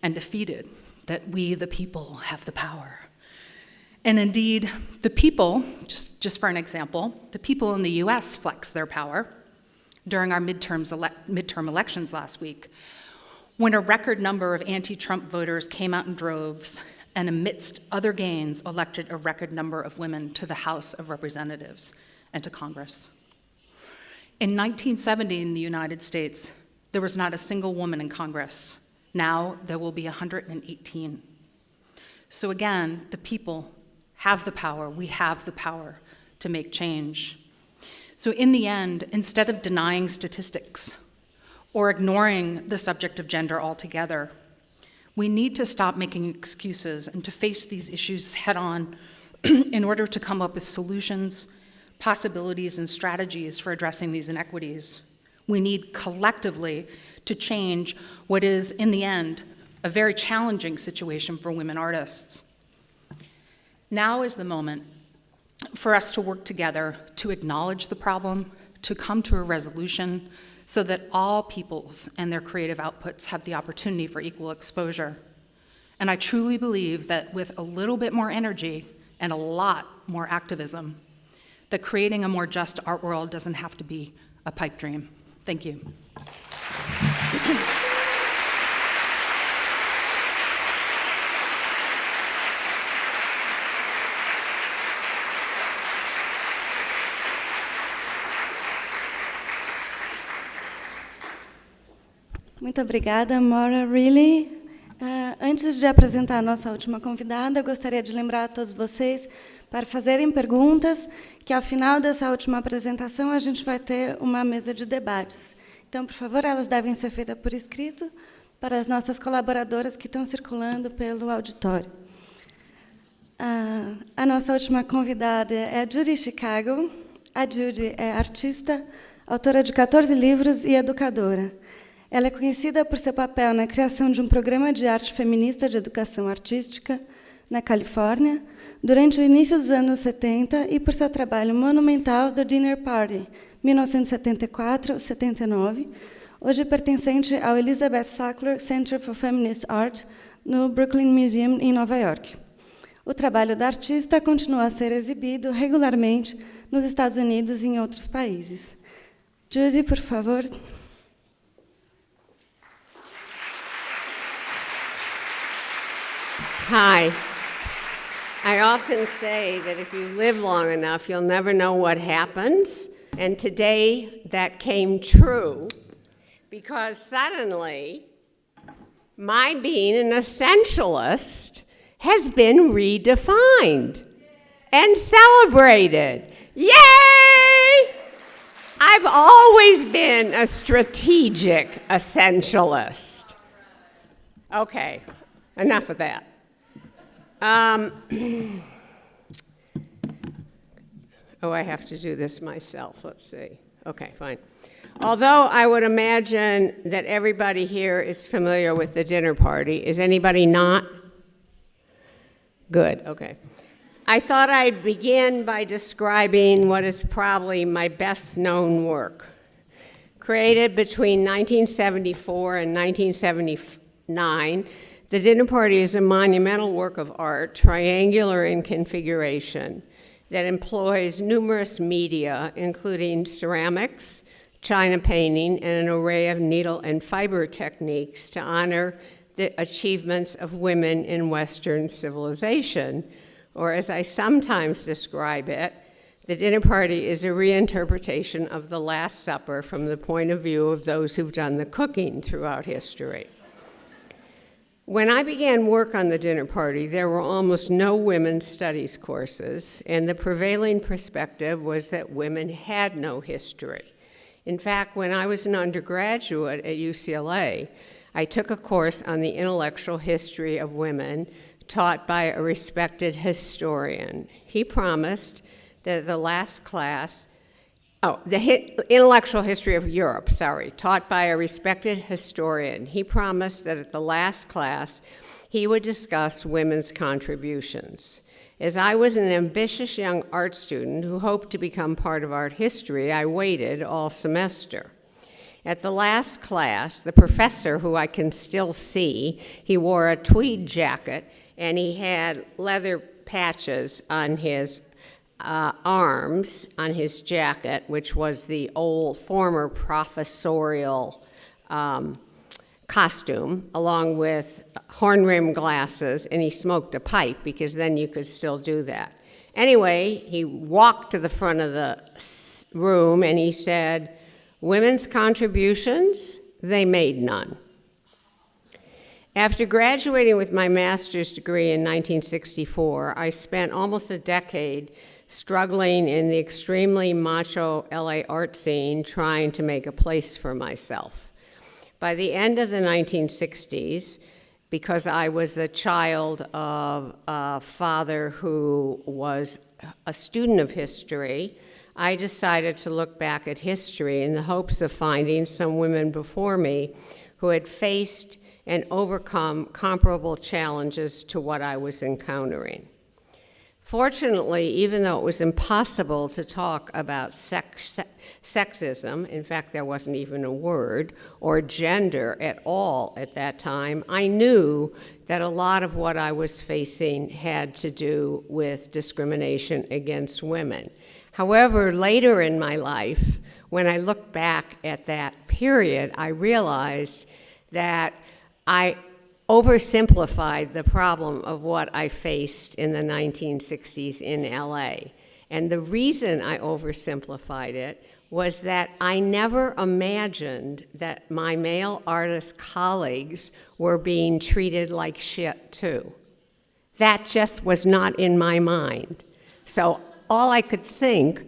and defeated, that we, the people, have the power. And indeed, the people, just for an example, the people in the US flexed their power during our midterm elections last week. when a record number of anti-Trump voters came out in droves and amidst other gains elected a record number of women to the House of Representatives and to Congress. In 1970 in the United States, there was not a single woman in Congress. Now there will be 118. So again, the people have the power, we have the power to make change. So in the end, instead of denying statistics or ignoring the subject of gender altogether, we need to stop making excuses and to face these issues head on in order to come up with solutions, possibilities, and strategies for addressing these inequities. We need collectively to change what is, in the end, a very challenging situation for women artists. Now is the moment for us to work together to acknowledge the problem, to come to a resolution so that all peoples and their creative outputs have the opportunity for equal exposure. And I truly believe that with a little bit more energy and a lot more activism, that creating a more just art world doesn't have to be a pipe dream. Thank you. Muito obrigada, Maura. Really? Antes de apresentar a nossa última convidada, eu gostaria de lembrar a todos vocês para fazerem perguntas, que ao final dessa última apresentação a gente vai ter uma mesa de debates. Então, por favor, elas devem ser feitas por escrito para as nossas colaboradoras que estão circulando pelo auditório. A nossa última convidada é a Judy Chicago. A Judy é artista, autora de 14 livros e educadora. Ela é conhecida por seu papel na criação de um programa de arte feminista de educação artística na Califórnia, durante o início dos anos 70, e por seu trabalho monumental The Dinner Party, 1974-79, hoje pertencente ao Elizabeth Sackler Center for Feminist Art, no Brooklyn Museum, em Nova York. O trabalho da artista continua a ser exibido regularmente nos Estados Unidos e em outros países. Judy, por favor. Hi. I often say that if you live long enough, you'll never know what happens. And today, that came true, because suddenly, my being an essentialist has been redefined and celebrated. Yay! I've always been a strategic essentialist. Okay, enough of that. Oh, I have to do this myself. Let's see. Okay, fine. Although I would imagine that everybody here is familiar with the dinner party, is anybody not? Good, okay. I thought I'd begin by describing what is probably my best-known work. Created between 1974 and 1979, the dinner party is a monumental work of art, triangular in configuration, that employs numerous media, including ceramics, china painting, and an array of needle and fiber techniques to honor the achievements of women in Western civilization. Or as I sometimes describe it, the dinner party is a reinterpretation of the Last Supper from the point of view of those who've done the cooking throughout history. When I began work on the dinner party, there were almost no women's studies courses, and the prevailing perspective was that women had no history. In fact, when I was an undergraduate at UCLA, I took a course on the intellectual history of women taught by a respected historian. He promised that at the last class, intellectual history of Europe, taught by a respected historian. He promised that at the last class, he would discuss women's contributions. As I was an ambitious young art student who hoped to become part of art history, I waited all semester. At the last class, the professor, who I can still see, he wore a tweed jacket and he had leather patches on his arms on his jacket, which was the old former professorial costume, along with horn-rimmed glasses, and he smoked a pipe, because then you could still do that. Anyway, he walked to the front of the room and he said, "Women's contributions, they made none." After graduating with my master's degree in 1964, I spent almost a decade struggling in the extremely macho LA art scene, trying to make a place for myself. By the end of the 1960s, because I was a child of a father who was a student of history, I decided to look back at history in the hopes of finding some women before me who had faced and overcome comparable challenges to what I was encountering. Fortunately, even though it was impossible to talk about sexism, in fact, there wasn't even a word, or gender at all at that time, I knew that a lot of what I was facing had to do with discrimination against women. However, later in my life, when I look back at that period, I realized that I oversimplified the problem of what I faced in the 1960s in LA. And the reason I oversimplified it was that I never imagined that my male artist colleagues were being treated like shit too. That just was not in my mind. So all I could think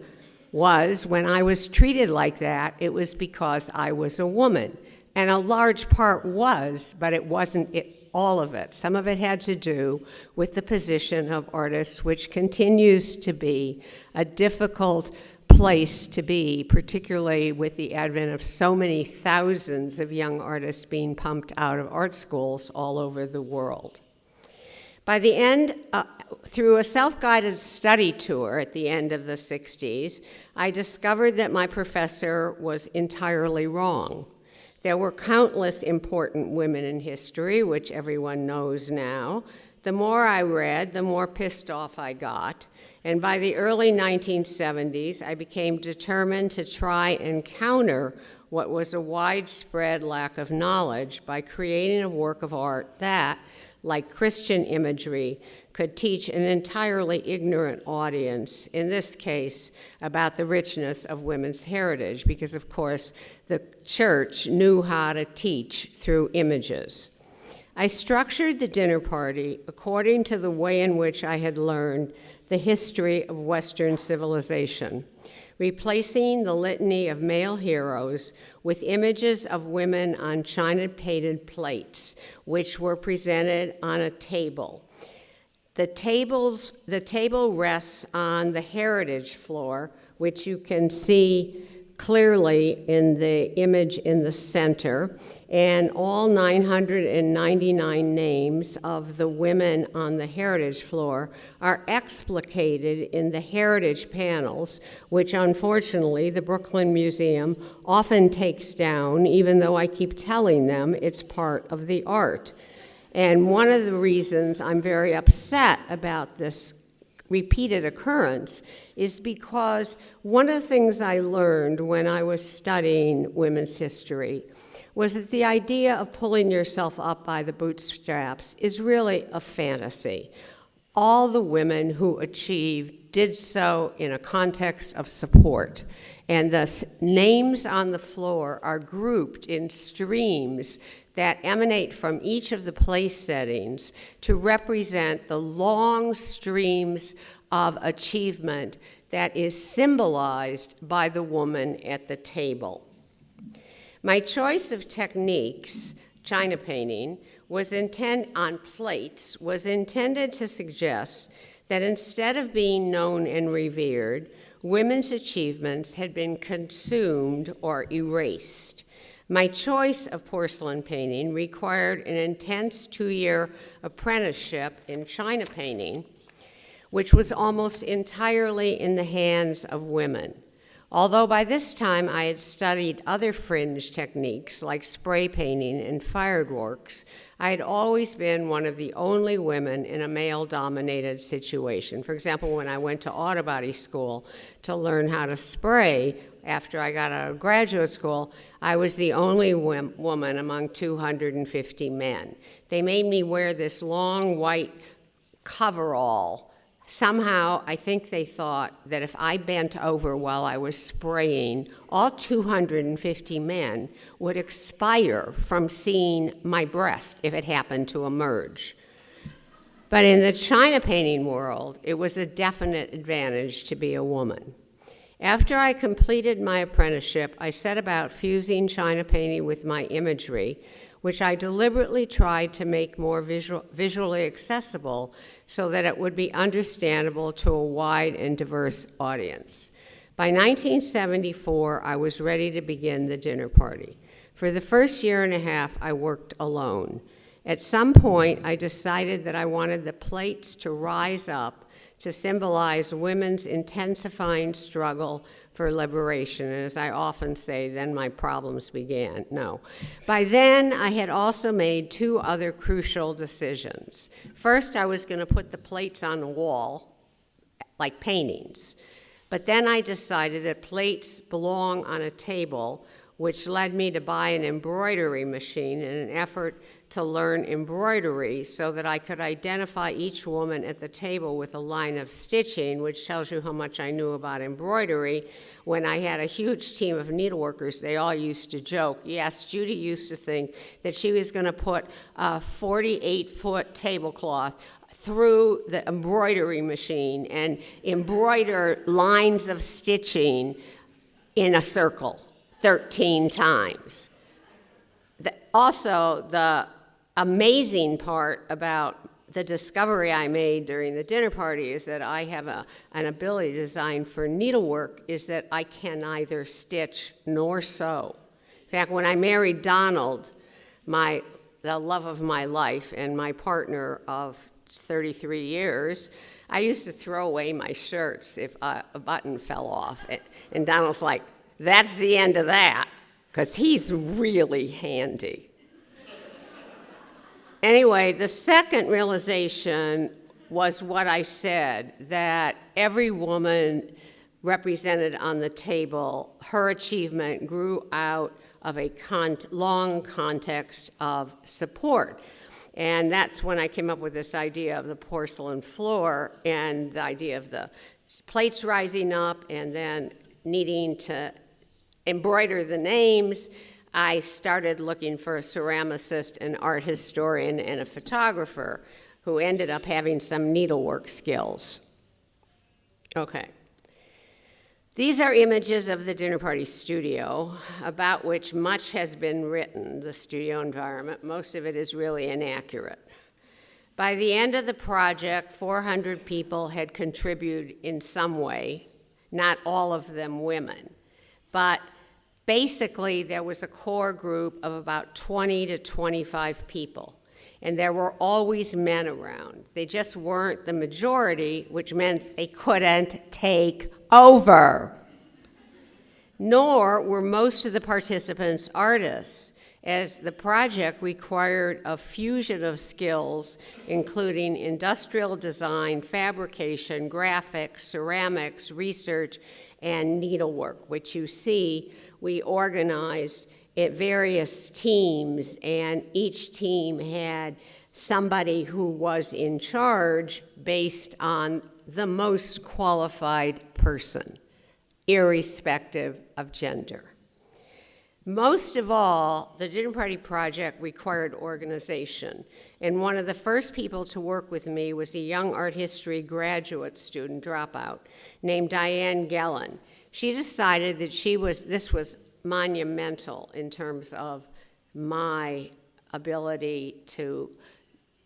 was, when I was treated like that, it was because I was a woman. And a large part was, but it wasn't all of it. Some of it had to do with the position of artists, which continues to be a difficult place to be, particularly with the advent of so many thousands of young artists being pumped out of art schools all over the world. By the end, through a self-guided study tour at the end of the 60s, I discovered that my professor was entirely wrong. There were countless important women in history, which everyone knows now. The more I read, the more pissed off I got. And by the early 1970s, I became determined to try and counter what was a widespread lack of knowledge by creating a work of art that, like Christian imagery, could teach an entirely ignorant audience, in this case, about the richness of women's heritage, because of course, the church knew how to teach through images. I structured the dinner party according to the way in which I had learned the history of Western civilization, replacing the litany of male heroes with images of women on china-painted plates, which were presented on a table. The table rests on the heritage floor, which you can see clearly in the image in the center, and all 999 names of the women on the heritage floor are explicated in the heritage panels, which unfortunately the Brooklyn Museum often takes down, even though I keep telling them it's part of the art. And one of the reasons I'm very upset about this repeated occurrence is because one of the things I learned when I was studying women's history was that the idea of pulling yourself up by the bootstraps is really a fantasy. All the women who achieved did so in a context of support. And the names on the floor are grouped in streams that emanate from each of the place settings to represent the long streams of achievement that is symbolized by the woman at the table. My choice of techniques, china painting, on plates, was intended to suggest that instead of being known and revered, women's achievements had been consumed or erased. My choice of porcelain painting required an intense 2-year apprenticeship in china painting, which was almost entirely in the hands of women. Although by this time I had studied other fringe techniques like spray painting and fireworks, I had always been one of the only women in a male-dominated situation. For example, when I went to auto body school to learn how to spray after I got out of graduate school, I was the only woman among 250 men. They made me wear this long white coverall. Somehow, I think they thought that if I bent over while I was spraying, all 250 men would expire from seeing my breast if it happened to emerge. But in the China painting world, it was a definite advantage to be a woman. After I completed my apprenticeship, I set about fusing China painting with my imagery, which I deliberately tried to make more visually accessible so that it would be understandable to a wide and diverse audience. By 1974, I was ready to begin the dinner party. For the first year and a half, I worked alone. At some point, I decided that I wanted the plates to rise up to symbolize women's intensifying struggle for liberation. And as I often say, then my problems began. No. By then, I had also made two other crucial decisions. First, I was going to put the plates on the wall, like paintings. But then I decided that plates belong on a table, which led me to buy an embroidery machine in an effort to learn embroidery so that I could identify each woman at the table with a line of stitching, which tells you how much I knew about embroidery. When I had a huge team of needleworkers, they all used to joke. Yes, Judy used to think that she was going to put a 48-foot tablecloth through the embroidery machine and embroider lines of stitching in a circle 13 times. Also, the amazing part about the discovery I made during the dinner party is that I have an ability designed for needlework is that I can neither stitch nor sew. In fact, when I married Donald, the love of my life and my partner of 33 years, I used to throw away my shirts if a button fell off. And Donald's like, that's the end of that, because he's really handy. Anyway, the second realization was what I said, that every woman represented on the table, her achievement grew out of a long context of support. And that's when I came up with this idea of the porcelain floor and the idea of the plates rising up and then needing to embroider the names. I started looking for a ceramicist, an art historian, and a photographer who ended up having some needlework skills. Okay. These are images of the dinner party studio, about which much has been written, the studio environment. Most of it is really inaccurate. By the end of the project, 400 people had contributed in some way, not all of them women. But basically, there was a core group of about 20 to 25 people, and there were always men around. They just weren't the majority, which meant they couldn't take over. Nor were most of the participants artists, as the project required a fusion of skills, including industrial design, fabrication, graphics, ceramics, research, and needlework, which you see we organized at various teams, and each team had somebody who was in charge based on the most qualified person, irrespective of gender. Most of all, the dinner party project required organization, and one of the first people to work with me was a young art history graduate student dropout named Diane Gellin. She decided that this was monumental in terms of my ability to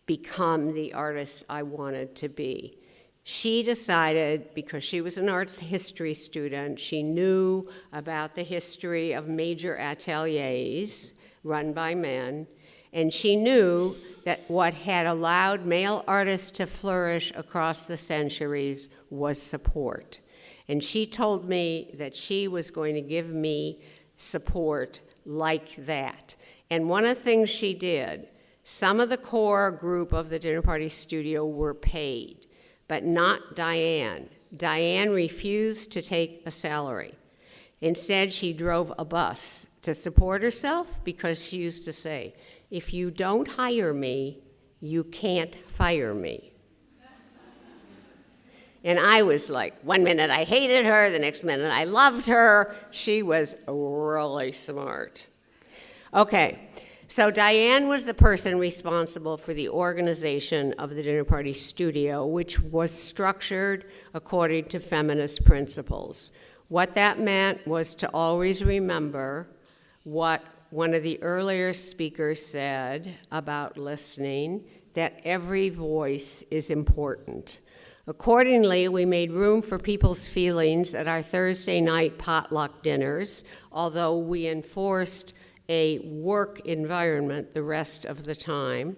become the artist I wanted to be. She decided, because she was an arts history student, she knew about the history of major ateliers run by men, and she knew that what had allowed male artists to flourish across the centuries was support. And she told me that she was going to give me support like that. And one of the things she did, some of the core group of the dinner party studio were paid, but not Diane. Diane refused to take a salary. Instead, she drove a bus to support herself because she used to say, if you don't hire me, you can't fire me. And I was like, one minute I hated her, the next minute I loved her. She was really smart. Okay, so Diane was the person responsible for the organization of the dinner party studio, which was structured according to feminist principles. What that meant was to always remember what one of the earlier speakers said about listening, that every voice is important. Accordingly, we made room for people's feelings at our Thursday night potluck dinners, although we enforced a work environment the rest of the time.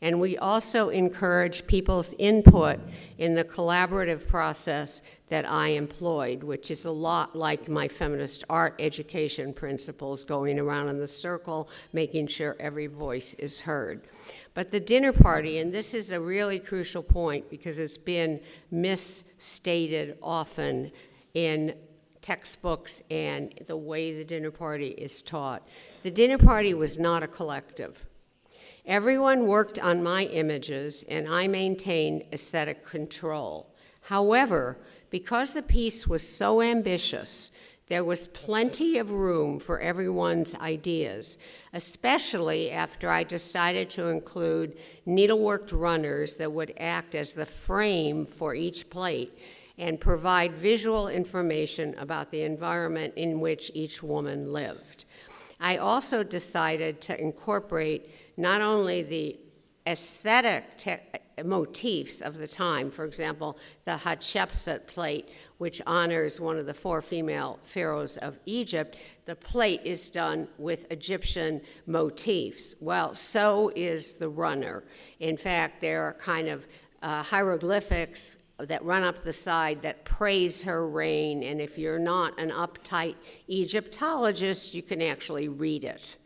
And we also encouraged people's input in the collaborative process that I employed, which is a lot like my feminist art education principles, going around in the circle, making sure every voice is heard. But the dinner party, and this is a really crucial point because it's been misstated often in textbooks and the way the dinner party is taught. The dinner party was not a collective. Everyone worked on my images, and I maintained aesthetic control. However, because the piece was so ambitious, there was plenty of room for everyone's ideas, especially after I decided to include needleworked runners that would act as the frame for each plate and provide visual information about the environment in which each woman lived. I also decided to incorporate not only the aesthetic motifs of the time, for example, the Hatshepsut plate, which honors one of the 4 female pharaohs of Egypt. The plate is done with Egyptian motifs. Well, so is the runner. In fact, there are kind of hieroglyphics that run up the side that praise her reign, and if you're not an uptight Egyptologist, you can actually read it.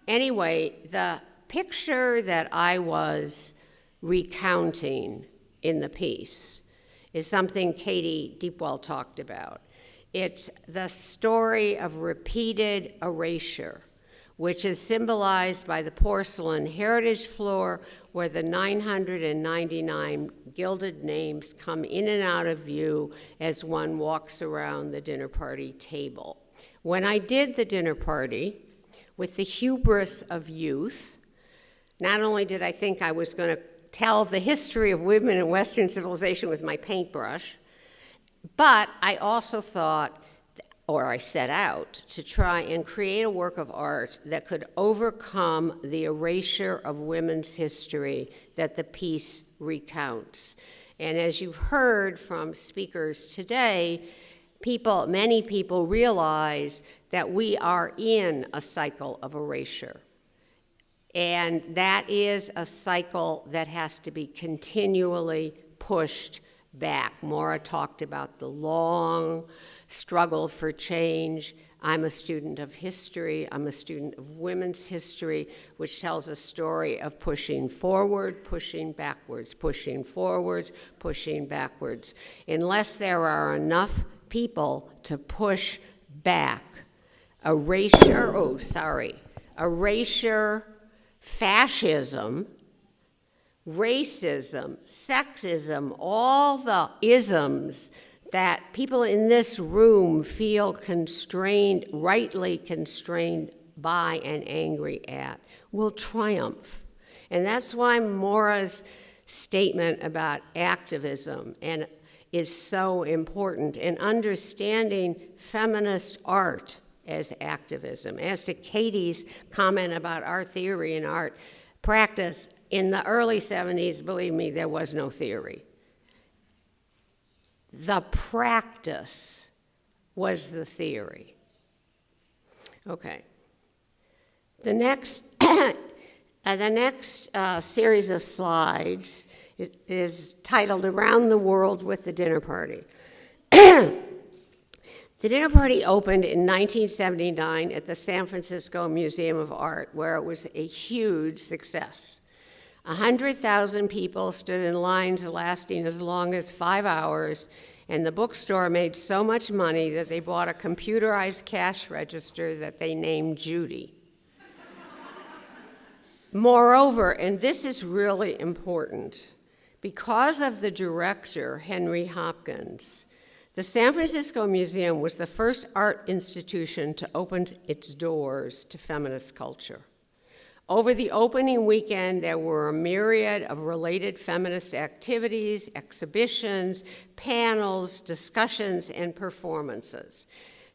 Anyway, the picture that I was recounting in the piece is something Katie Deepwell talked about. It's the story of repeated erasure, which is symbolized by the porcelain heritage floor where the 999 gilded names come in and out of view as one walks around the dinner party table. When I did the dinner party, with the hubris of youth, not only did I think I was going to tell the history of women in Western civilization with my paintbrush, but I also thought, or I set out, to try and create a work of art that could overcome the erasure of women's history that the piece recounts. And as you've heard from speakers today, many people realize that we are in a cycle of erasure. And that is a cycle that has to be continually pushed back. Maura talked about the long struggle for change. I'm a student of history. I'm a student of women's history, which tells a story of pushing forward, pushing backwards, pushing forwards, pushing backwards. Unless there are enough people to push back, erasure, fascism, racism, sexism, all the isms that people in this room feel constrained, rightly constrained by and angry at, will triumph. And that's why Maura's statement about activism is so important, and understanding feminist art as activism. As to Katie's comment about art theory and art practice, in the early 70s, believe me, there was no theory. The practice was the theory. Okay. The next series of slides is titled Around the World with the Dinner Party. The dinner party opened in 1979 at the San Francisco Museum of Art, where it was a huge success. 100,000 people stood in lines lasting as long as 5 hours, and the bookstore made so much money that they bought a computerized cash register that they named Judy. Moreover, and this is really important, because of the director, Henry Hopkins, the San Francisco Museum was the first art institution to open its doors to feminist culture. Over the opening weekend, there were a myriad of related feminist activities, exhibitions, panels, discussions, and performances.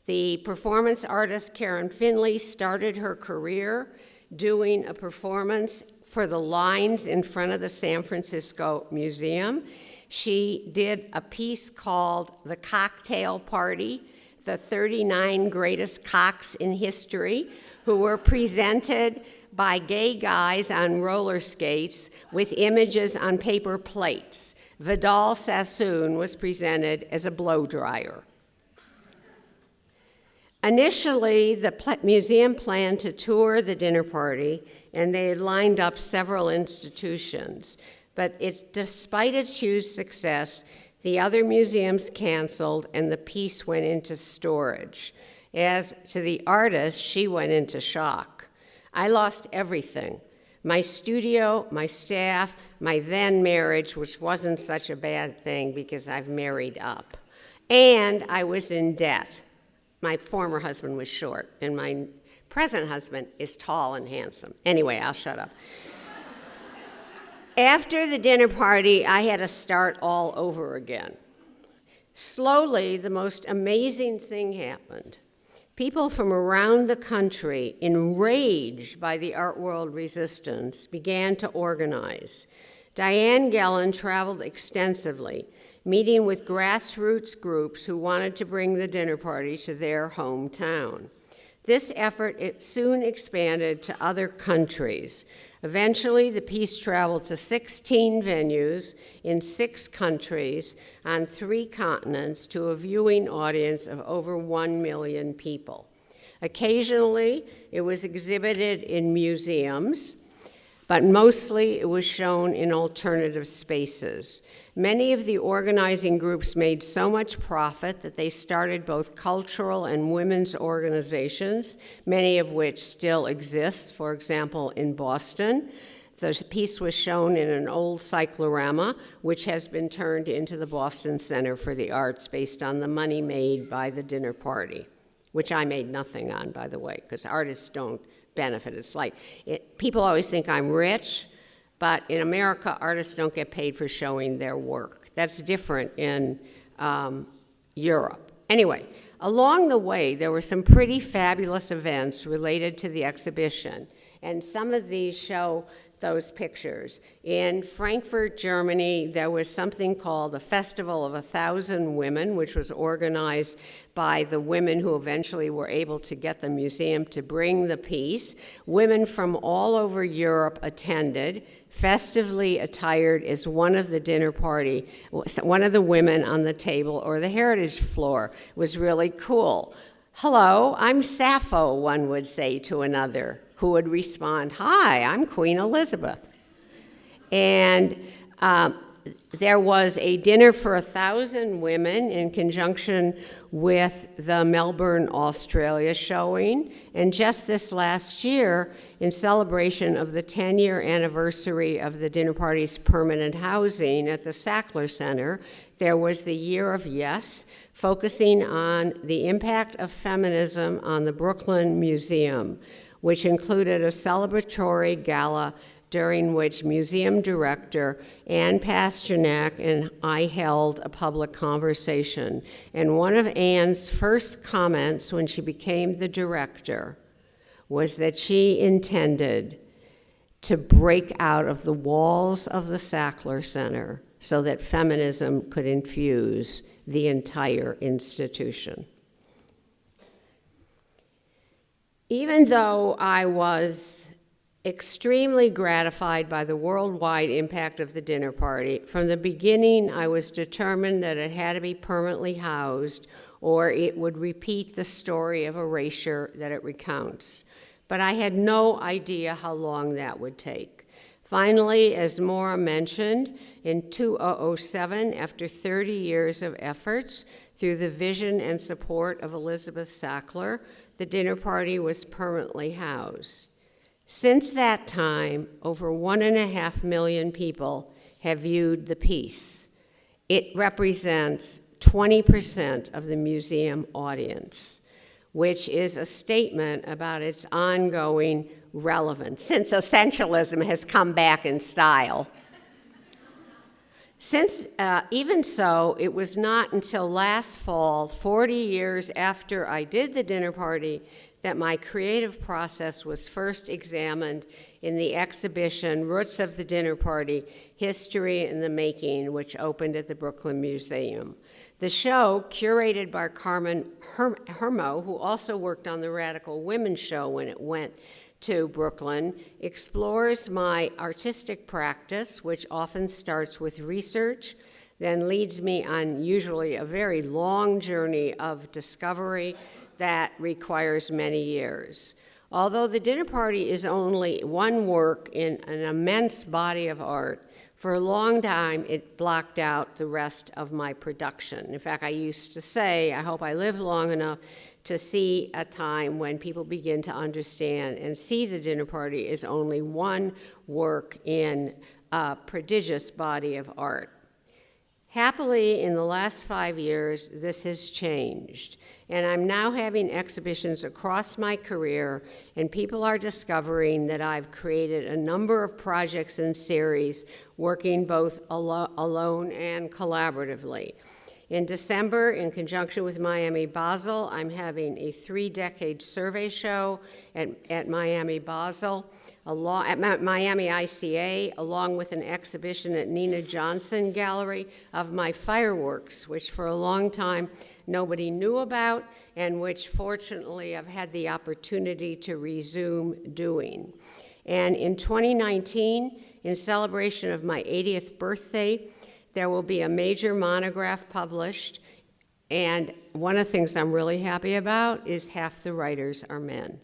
The performance artist Karen Finley started her career doing a performance for the lines in front of the San Francisco Museum. She did a piece called The Cocktail Party, the 39 greatest cocks in history, who were presented by gay guys on roller skates with images on paper plates. Vidal Sassoon was presented as a blow dryer. Initially, the museum planned to tour the dinner party, and they had lined up several institutions. But despite its huge success, the other museums canceled and the piece went into storage. As to the artist, she went into shock. I lost everything. My studio, my staff, my then marriage, which wasn't such a bad thing because I've married up. And I was in debt. My former husband was short, and my present husband is tall and handsome. Anyway, I'll shut up. After the dinner party, I had to start all over again. Slowly, the most amazing thing happened. People from around the country, enraged by the art world resistance, began to organize. Diane Gellin traveled extensively, meeting with grassroots groups who wanted to bring the dinner party to their hometown. This effort soon expanded to other countries. Eventually, the piece traveled to 16 venues in 6 countries on 3 continents to a viewing audience of over 1 million people. Occasionally, it was exhibited in museums, but mostly it was shown in alternative spaces. Many of the organizing groups made so much profit that they started both cultural and women's organizations, many of which still exist. For example, in Boston, the piece was shown in an old cyclorama, which has been turned into the Boston Center for the Arts based on the money made by the dinner party, which I made nothing on, by the way, because artists don't benefit. It's like, people always think I'm rich, but in America, artists don't get paid for showing their work. That's different in Europe. Anyway, along the way, there were some pretty fabulous events related to the exhibition, and some of these show those pictures. In Frankfurt, Germany, there was something called the Festival of 1,000 Women, which was organized by the women who eventually were able to get the museum to bring the piece. Women from all over Europe attended, festively attired as one of the dinner party, one of the women on the table or the heritage floor. It was really cool. Hello, I'm Sappho, one would say to another, who would respond, hi, I'm Queen Elizabeth. And there was a dinner for 1,000 women in conjunction with the Melbourne, Australia showing. And just this last year, in celebration of the 10-year anniversary of the dinner party's permanent housing at the Sackler Center, there was the Year of Yes, focusing on the impact of feminism on the Brooklyn Museum, which included a celebratory gala during which museum director Ann Pasternak and I held a public conversation. And one of Ann's first comments when she became the director was that she intended to break out of the walls of the Sackler Center so that feminism could infuse the entire institution. Even though I was extremely gratified by the worldwide impact of the dinner party. From the beginning, I was determined that it had to be permanently housed, or it would repeat the story of erasure that it recounts. But I had no idea how long that would take. Finally, as Maura mentioned, in 2007, after 30 years of efforts, through the vision and support of Elizabeth Sackler, the dinner party was permanently housed. Since that time, over 1.5 million people have viewed the piece. It represents 20% of the museum audience, which is a statement about its ongoing relevance, since essentialism has come back in style. Even so, it was not until last fall, 40 years after I did the dinner party, that my creative process was first examined in the exhibition Roots of the Dinner Party, History in the Making, which opened at the Brooklyn Museum. The show, curated by Carmen Hermo, who also worked on the Radical Women show when it went to Brooklyn, explores my artistic practice, which often starts with research, then leads me on usually a very long journey of discovery that requires many years. Although the dinner party is only one work in an immense body of art, for a long time it blocked out the rest of my production. In fact, I used to say, I hope I live long enough to see a time when people begin to understand and see the dinner party as only one work in a prodigious body of art. Happily, in the last 5 years, this has changed, and I'm now having exhibitions across my career, and people are discovering that I've created a number of projects and series working both alone and collaboratively. In December, in conjunction with Miami Basel, I'm having a 3-decade survey show at Miami Basel, at Miami ICA, along with an exhibition at Nina Johnson Gallery of my fireworks, which for a long time nobody knew about, and which fortunately I've had the opportunity to resume doing. And in 2019, in celebration of my 80th birthday, there will be a major monograph published, and one of the things I'm really happy about is half the writers are men,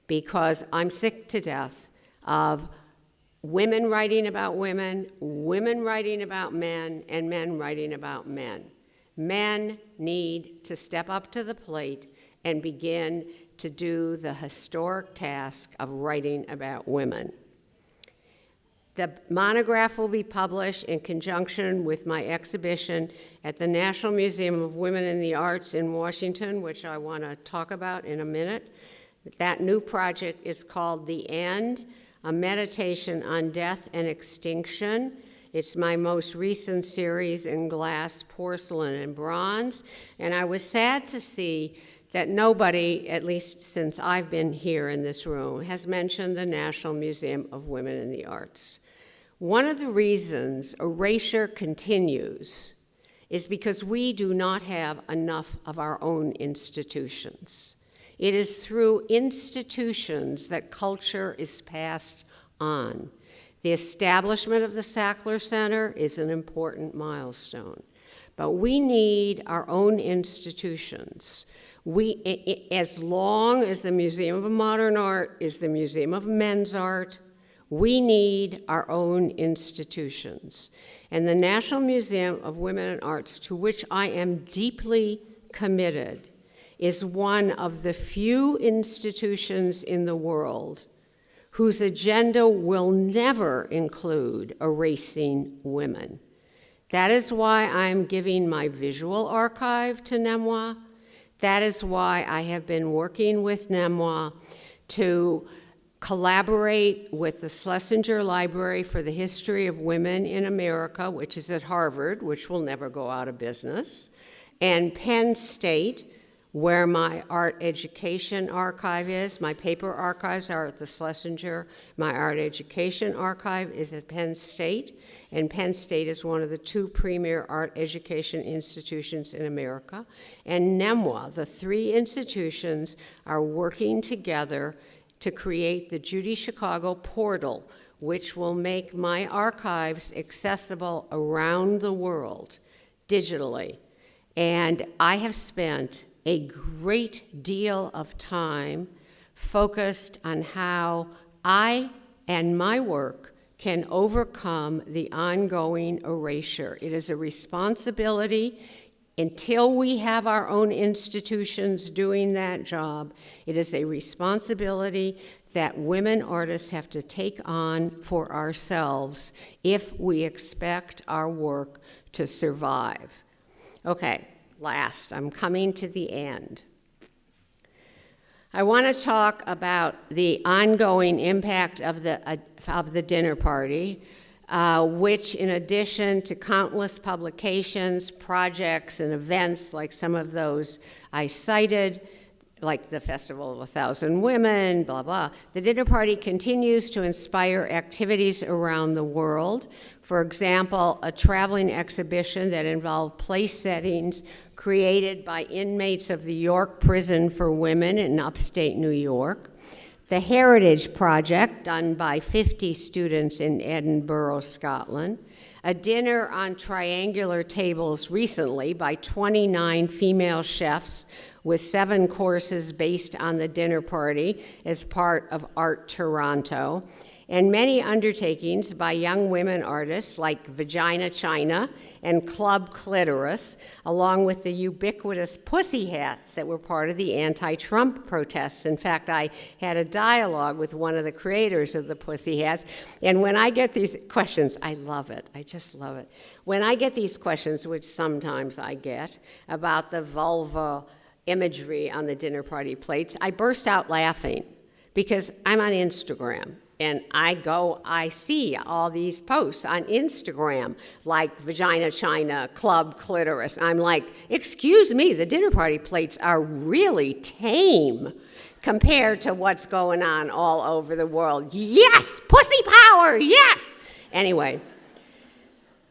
because I'm sick to death of women writing about women, women writing about men, and men writing about men. Men need to step up to the plate and begin to do the historic task of writing about women. The monograph will be published in conjunction with my exhibition at the National Museum of Women in the Arts in Washington, which I want to talk about in a minute. That new project is called The End, a meditation on death and extinction. It's my most recent series in glass, porcelain, and bronze, and I was sad to see that nobody, at least since I've been here in this room, has mentioned the National Museum of Women in the Arts. One of the reasons erasure continues is because we do not have enough of our own institutions. It is through institutions that culture is passed on. The establishment of the Sackler Center is an important milestone, but we need our own institutions. As long as the Museum of Modern Art is the Museum of Men's Art, we need our own institutions. And the National Museum of Women in Arts, to which I am deeply committed, is one of the few institutions in the world whose agenda will never include erasing women. That is why I'm giving my visual archive to NEMWA. That is why I have been working with NEMWA to collaborate with the Schlesinger Library for the History of Women in America, which is at Harvard, which will never go out of business, and Penn State, where my art education archive is. My paper archives are at the Schlesinger. My art education archive is at Penn State, and Penn State is one of the 2 premier art education institutions in America. And NEMWA, the 3 institutions, are working together to create the Judy Chicago portal, which will make my archives accessible around the world digitally. And I have spent a great deal of time focused on how I and my work can overcome the ongoing erasure. It is a responsibility. Until we have our own institutions doing that job, it is a responsibility that women artists have to take on for ourselves if we expect our work to survive. Okay, last, I'm coming to the end. I want to talk about the ongoing impact of the dinner party, which, in addition to countless publications, projects, and events like some of those I cited, like the Festival of 1,000 Women, blah, blah, the dinner party continues to inspire activities around the world. For example, a traveling exhibition that involved place settings created by inmates of the York Prison for Women in upstate New York. The Heritage Project, done by 50 students in Edinburgh, Scotland. A dinner on triangular tables recently by 29 female chefs with 7 courses based on the dinner party as part of Art Toronto. And many undertakings by young women artists like Vagina China and Club Clitoris, along with the ubiquitous pussy hats that were part of the anti-Trump protests. In fact, I had a dialogue with one of the creators of the pussy hats, and when I get these questions, I love it. I just love it. When I get these questions, which sometimes I get, about the vulva imagery on the dinner party plates, I burst out laughing because I'm on Instagram. And I see all these posts on Instagram, like Vagina China, Club Clitoris. I'm like, excuse me, the dinner party plates are really tame compared to what's going on all over the world. Yes, pussy power, yes! Anyway,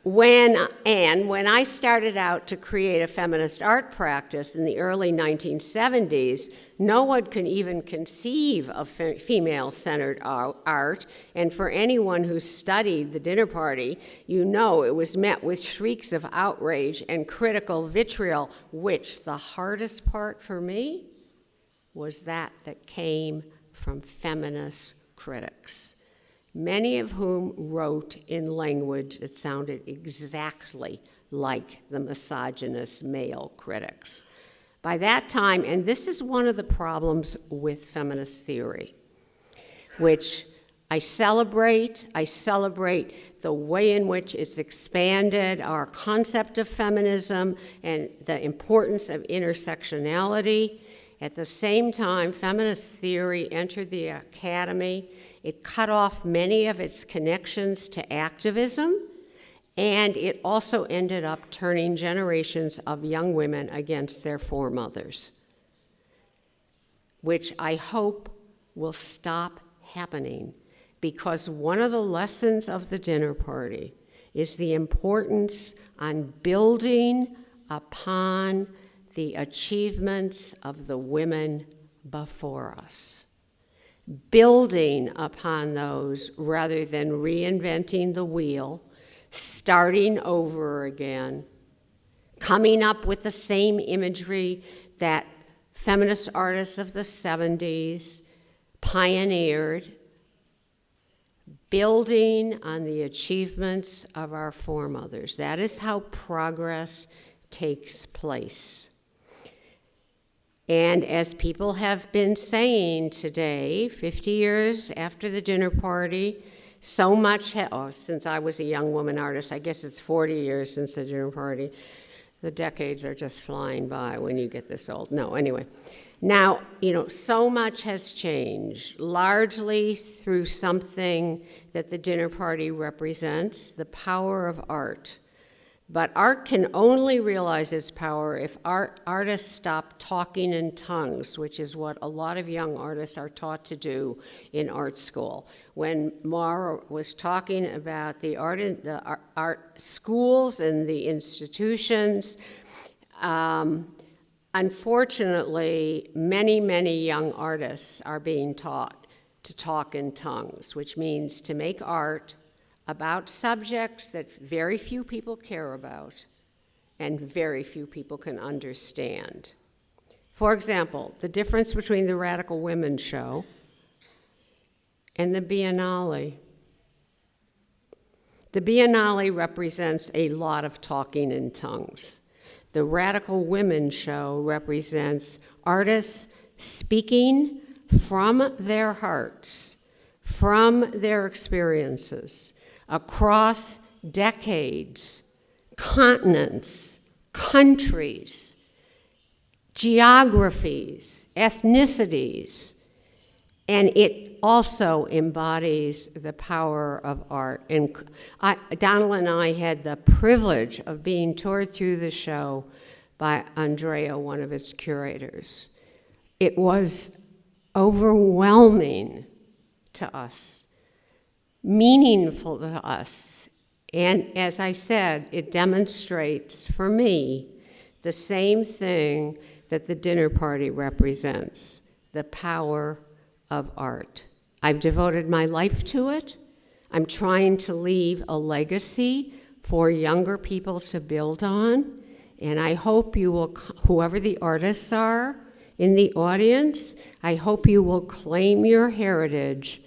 when I started out to create a feminist art practice in the early 1970s, no one could even conceive of female-centered art, and for anyone who studied the dinner party, you know it was met with shrieks of outrage and critical vitriol, which the hardest part for me was that came from feminist critics, many of whom wrote in language that sounded exactly like the misogynist male critics. By that time, and this is one of the problems with feminist theory, which I celebrate the way in which it's expanded our concept of feminism and the importance of intersectionality. At the same time, feminist theory entered the academy. It cut off many of its connections to activism, and it also ended up turning generations of young women against their foremothers, which I hope will stop happening, because one of the lessons of the dinner party is the importance on building upon the achievements of the women before us. Building upon those rather than reinventing the wheel, starting over again, coming up with the same imagery that feminist artists of the 70s pioneered, building on the achievements of our foremothers. That is how progress takes place. And as people have been saying today, 50 years after the dinner party, so much, since I was a young woman artist, I guess it's 40 years since the dinner party. The decades are just flying by when you get this old. No, anyway. Now, so much has changed, largely through something that the dinner party represents, the power of art. But art can only realize its power if artists stop talking in tongues, which is what a lot of young artists are taught to do in art school. When Mara was talking about the art schools and the institutions, unfortunately, many, many young artists are being taught to talk in tongues, which means to make art about subjects that very few people care about and very few people can understand. For example, the difference between the Radical Women Show and the Biennale. The Biennale represents a lot of talking in tongues. The Radical Women Show represents artists speaking from their hearts, from their experiences, across decades, continents, countries, geographies, ethnicities, and it also embodies the power of art. And Donald and I had the privilege of being toured through the show by Andrea, one of its curators. It was overwhelming to us, meaningful to us, and as I said, it demonstrates for me the same thing that the dinner party represents, the power of art. I've devoted my life to it. I'm trying to leave a legacy for younger people to build on, and I hope you will, whoever the artists are in the audience, I hope you will claim your heritage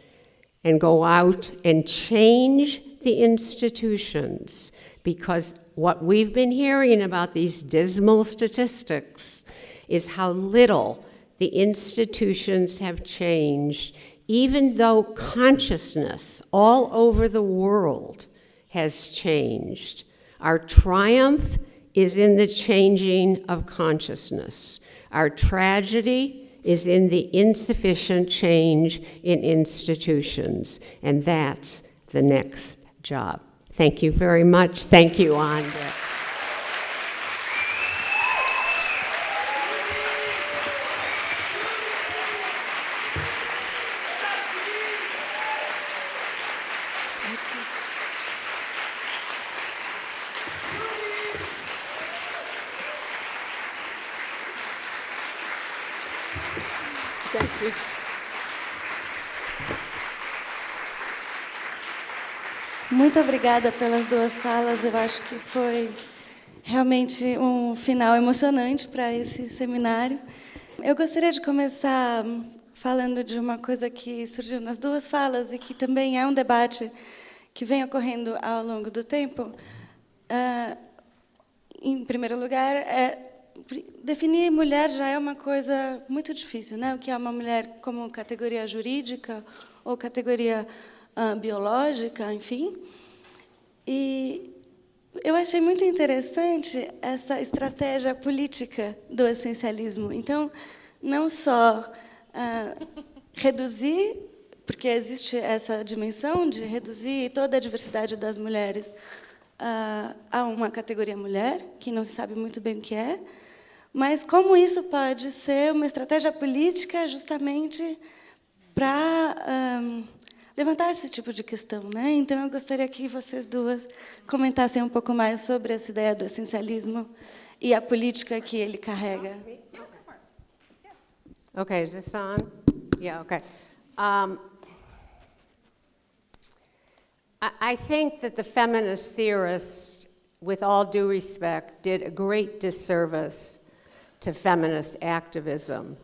and go out and change the institutions, because what we've been hearing about these dismal statistics is how little the institutions have changed, even though consciousness all over the world has changed. Our triumph is in the changing of consciousness. Our tragedy is in the insufficient change in institutions, and that's the next job. Thank you very much. Thank you, Andre. Thank you. Muito obrigada pelas duas falas. Eu acho que foi realmente um final emocionante para esse seminário. Eu gostaria de começar falando de uma coisa que surgiu nas duas falas e que também é um debate que vem ocorrendo ao longo do tempo. Em primeiro lugar, definir mulher já é uma coisa muito difícil, né? O que é uma mulher como categoria jurídica ou categoria biológica, enfim. E eu achei muito interessante essa estratégia política do essencialismo. Então, não só reduzir, porque existe essa dimensão de reduzir toda a diversidade das mulheres a uma categoria mulher, que não se sabe muito bem o que é, mas como isso pode ser uma estratégia política justamente para levantar esse tipo de questão, né? Então, eu gostaria que vocês duas comentassem um pouco mais sobre essa ideia do essencialismo e a política que ele carrega. Okay, is this on? Yeah, okay. I think that the feminist theorists, with all due respect, did a great disservice to feminist activism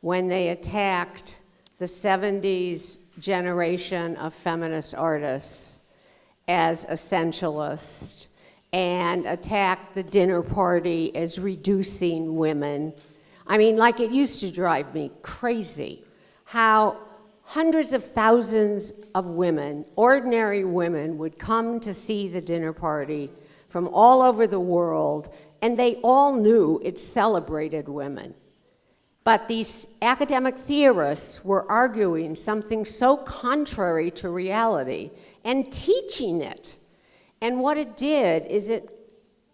when they attacked the 70s generation of feminist artists as essentialist and attacked the dinner party as reducing women. I mean, like, it used to drive me crazy how hundreds of thousands of women, ordinary women, would come to see the dinner party from all over the world, and they all knew it celebrated women. But these academic theorists were arguing something so contrary to reality and teaching it. And what it did is it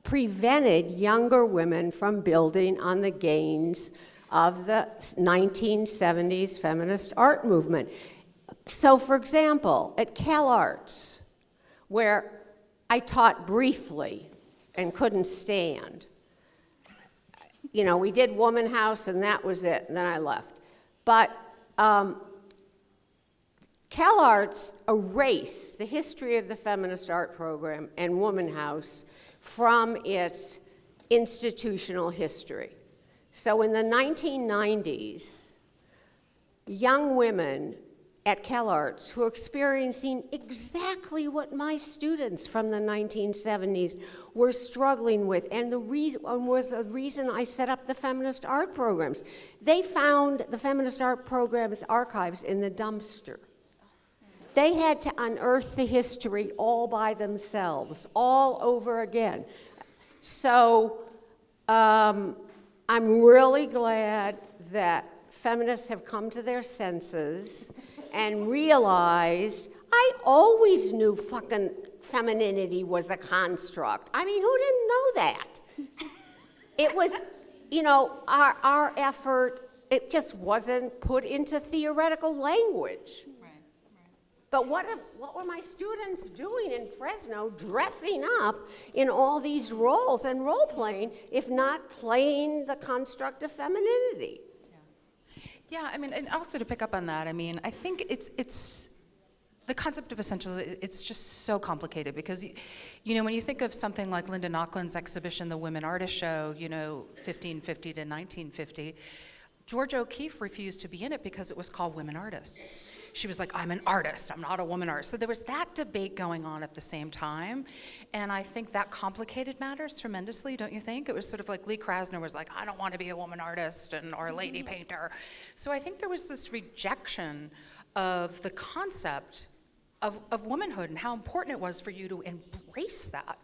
prevented younger women from building on the gains of the 1970s feminist art movement. So, for example, at CalArts, where I taught briefly and couldn't stand, you know, we did Woman House and that was it, and then I left. But CalArts erased the history of the feminist art program and Woman House from its institutional history. So in the 1990s, young women at CalArts who are experiencing exactly what my students from the 1970s were struggling with, and was the reason I set up the feminist art programs. They found the feminist art programs archives in the dumpster. They had to unearth the history all by themselves, all over again. So I'm really glad that feminists have come to their senses and realized, I always knew fucking femininity was a construct. I mean, who didn't know that? It was, you know, our effort, it just wasn't put into theoretical language. But what were my students doing in Fresno, dressing up in all these roles and role-playing, if not playing the construct of femininity? Yeah, I mean, and also to pick up on that, I mean, I think it's the concept of essential, it's just so complicated because, you know, when you think of something like Linda Naucklin's exhibition, The Women Artist Show, you know, 1550 to 1950, Georgia O'Keeffe refused to be in it because it was called Women Artists. She was like, I'm an artist, I'm not a woman artist. So there was that debate going on at the same time, and I think that complicated matters tremendously, don't you think? It was sort of like Lee Krasner was like, I don't want to be a woman artist or a lady painter. So I think there was this rejection of the concept of womanhood and how important it was for you to embrace that,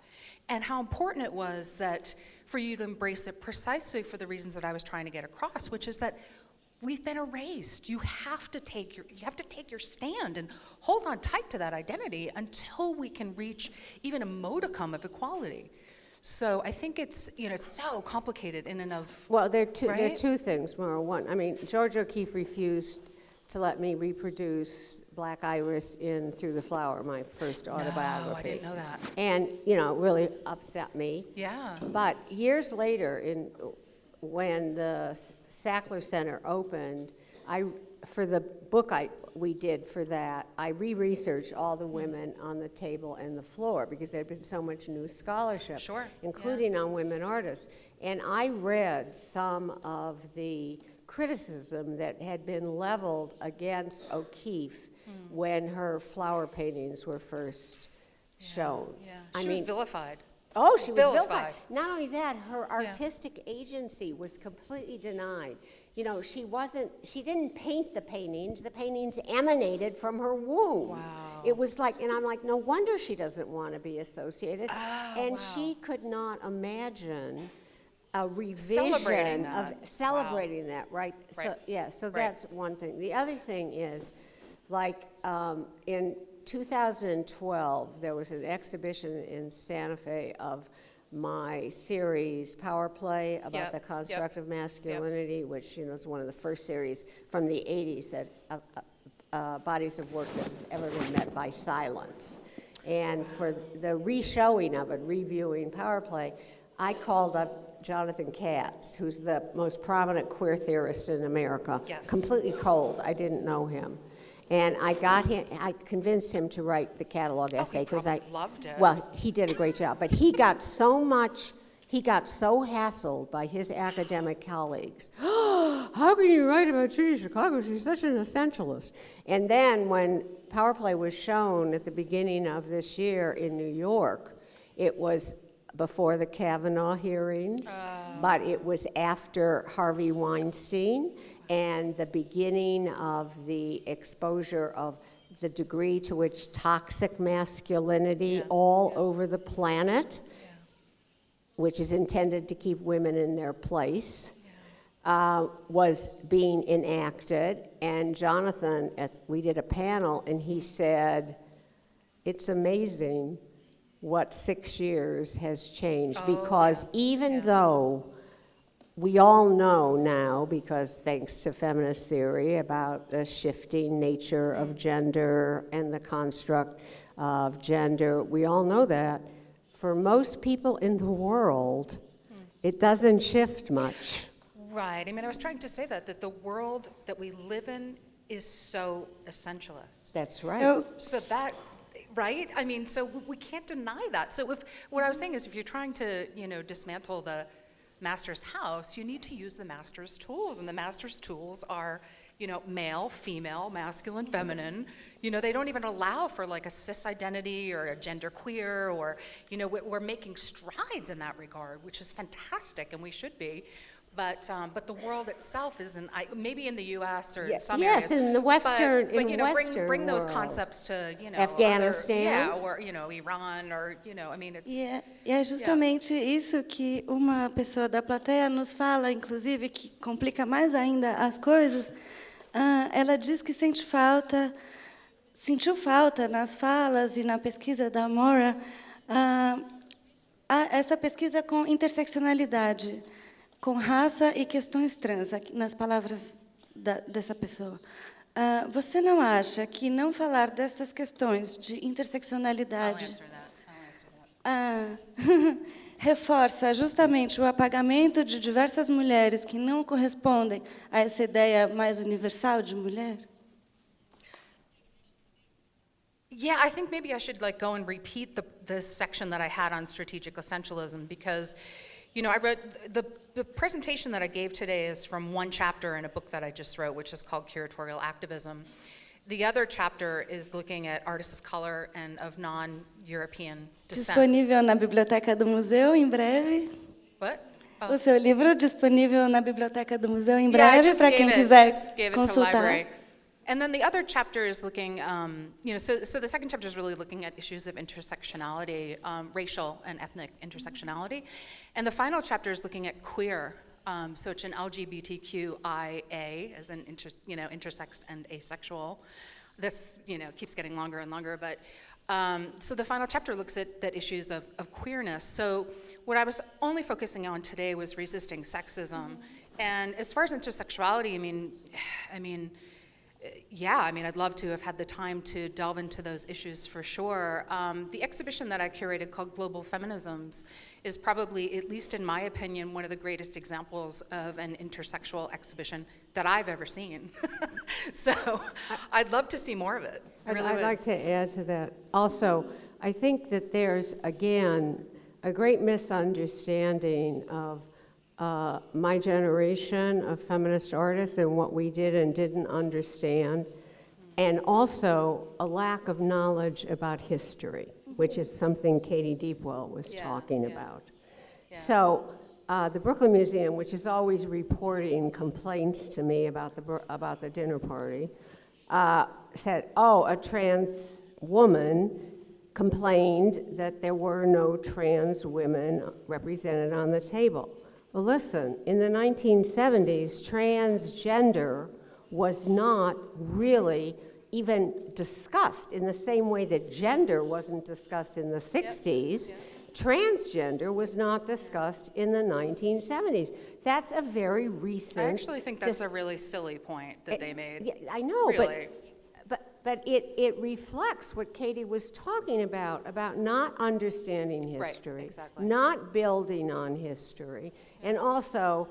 and how important it was that for you to embrace it precisely for the reasons that I was trying to get across, which is that we've been erased. You have to take your stand and hold on tight to that identity until we can reach even a modicum of equality. So I think it's, you know, it's so complicated in and of. Well, there are right? two things, Maura. One, I mean, Georgia O'Keeffe refused to let me reproduce Black Iris in Through the Flower, my first autobiography. No, I didn't know that. And, you know, it really upset me. Yeah. But years later, when the Sackler Center opened, for the book we did for that, I re-researched all the women on the table and the floor because there had been so much new scholarship, including on women artists. And I read some of the criticism that had been leveled against O'Keeffe when her flower paintings were first shown. Yeah. She was vilified. Oh, she was vilified. Not only that, her artistic agency was completely denied. You know, she didn't paint the paintings emanated from her womb. Wow. It was like, and I'm like, no wonder she doesn't want to be associated. She could not imagine a revision of celebrating that, right? So that's one thing. The other thing is, like, in 2012, there was an exhibition in Santa Fe of my series, Power Play, about the construct of masculinity, which, you know, is one of the first series from the 80s that bodies of work that have ever been met by silence. And for the re-showing of it, reviewing Power Play, I called up Jonathan Katz, who's the most prominent queer theorist in America, completely cold. I didn't know him. And I convinced him to write the catalog essay because I loved it. Well, he did a great job, but he got so hassled by his academic colleagues. How can you write about Judy Chicago? She's such an essentialist. And then when Power Play was shown at the beginning of this year in New York, it was before the Kavanaugh hearings, but it was after Harvey Weinstein and the beginning of the exposure of the degree to which toxic masculinity all over the planet, which is intended to keep women in their place, was being enacted. And Jonathan, we did a panel, and he said, it's amazing what 6 years has changed, because even though we all know now, because thanks to feminist theory, about the shifting nature of gender and the construct of gender, we all know that for most people in the world, it doesn't shift much. Right. I mean, I was trying to say that the world that we live in is so essentialist. That's right. So that, right? I mean, so we can't deny that. So what I was saying is if you're trying to, dismantle the master's house, you need to use the master's tools, and the master's tools are, male, female, masculine, feminine. They don't even allow for like a cis identity or a gender queer, or, we're making strides in that regard, which is fantastic, and we should be. But the world itself isn't. Maybe in the U.S. or some areas. Yes, in the Western, bring those world. concepts to Afghanistan, or Iran, or I mean, it's. E é justamente isso que uma pessoa da plateia nos fala, inclusive, que complica mais ainda as coisas. Ela diz que sentiu falta nas falas e na pesquisa da Maura, essa pesquisa com interseccionalidade, com raça e questões trans, nas palavras dessa pessoa. Você não acha que não falar dessas questões de interseccionalidade reforça justamente o apagamento de diversas mulheres que não correspondem a essa ideia mais universal de mulher? Yeah, I think maybe I should go and repeat the section that I had on strategic essentialism, because I wrote, the presentation that I gave today is from one chapter in a book that I just wrote, which is called Curatorial Activism. The other chapter is looking at artists of color and of non-European descent. Disponível na biblioteca do museu em breve. What? O seu livro disponível na biblioteca do museu em breve, para quem quiser consultar. And then the other chapter is looking, so the second chapter is really looking at issues of intersectionality, racial and ethnic intersectionality. And the final chapter is looking at queer. So it's an LGBTQIA, as in intersex and asexual. This keeps getting longer and longer, but so the final chapter looks at issues of queerness. So what I was only focusing on today was resisting sexism. And as far as intersexuality, I mean, I'd love to have had the time to delve into those issues for sure. The exhibition that I curated called Global Feminisms is probably, at least in my opinion, one of the greatest examples of an intersexual exhibition that I've ever seen. So I'd love to see more of it. I'd like to add to that. Also, I think that there's, again, a great misunderstanding of my generation of feminist artists and what we did and didn't understand, and also a lack of knowledge about history, which is something Katie Deepwell was talking about. Yeah. So the Brooklyn Museum, which is always reporting complaints to me about the dinner party, said, a trans woman complained that there were no trans women represented on the table. Well, listen, in the 1970s, transgender was not really even discussed in the same way that gender wasn't discussed in the 60s. Yep. Transgender was not discussed in the 1970s. That's a very recent... I actually think that's a really silly point that they made. Yeah, I know, really. But it reflects what Katie was talking about not understanding history, right, exactly. Not building on history, and also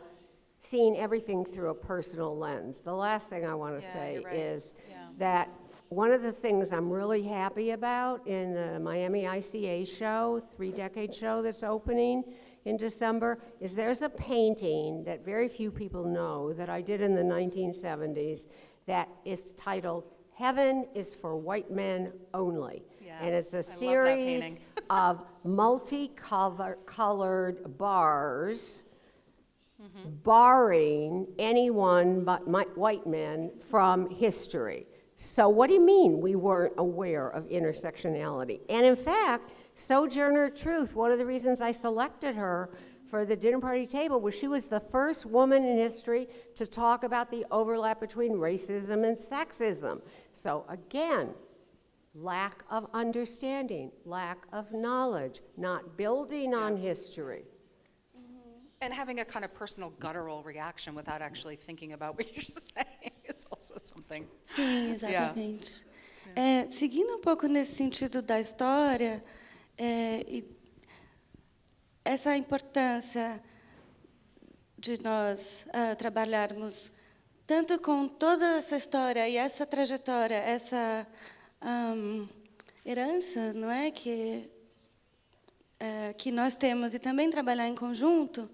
seeing everything through a personal lens. The last thing I want to say is that one of the things I'm really happy about in the Miami ICA show, 3-decade show that's opening in December, is there's a painting that very few people know that I did in the 1970s that is titled Heaven is for White Men Only. Yeah, and it's a series of multicolored bars, barring anyone but white men from history. So what do you mean we weren't aware of intersectionality? And in fact, Sojourner Truth, one of the reasons I selected her for the dinner party table was she was the first woman in history to talk about the overlap between racism and sexism. So again, lack of understanding, lack of knowledge, not building on history. And having a kind of personal guttural reaction without actually thinking about what you're saying is also something. Sim, exatamente. Yeah. Seguindo pouco nesse sentido da história, essa importância de nós trabalharmos tanto com toda essa história e essa trajetória, essa herança, não é, que nós temos, e também trabalhar em conjunto,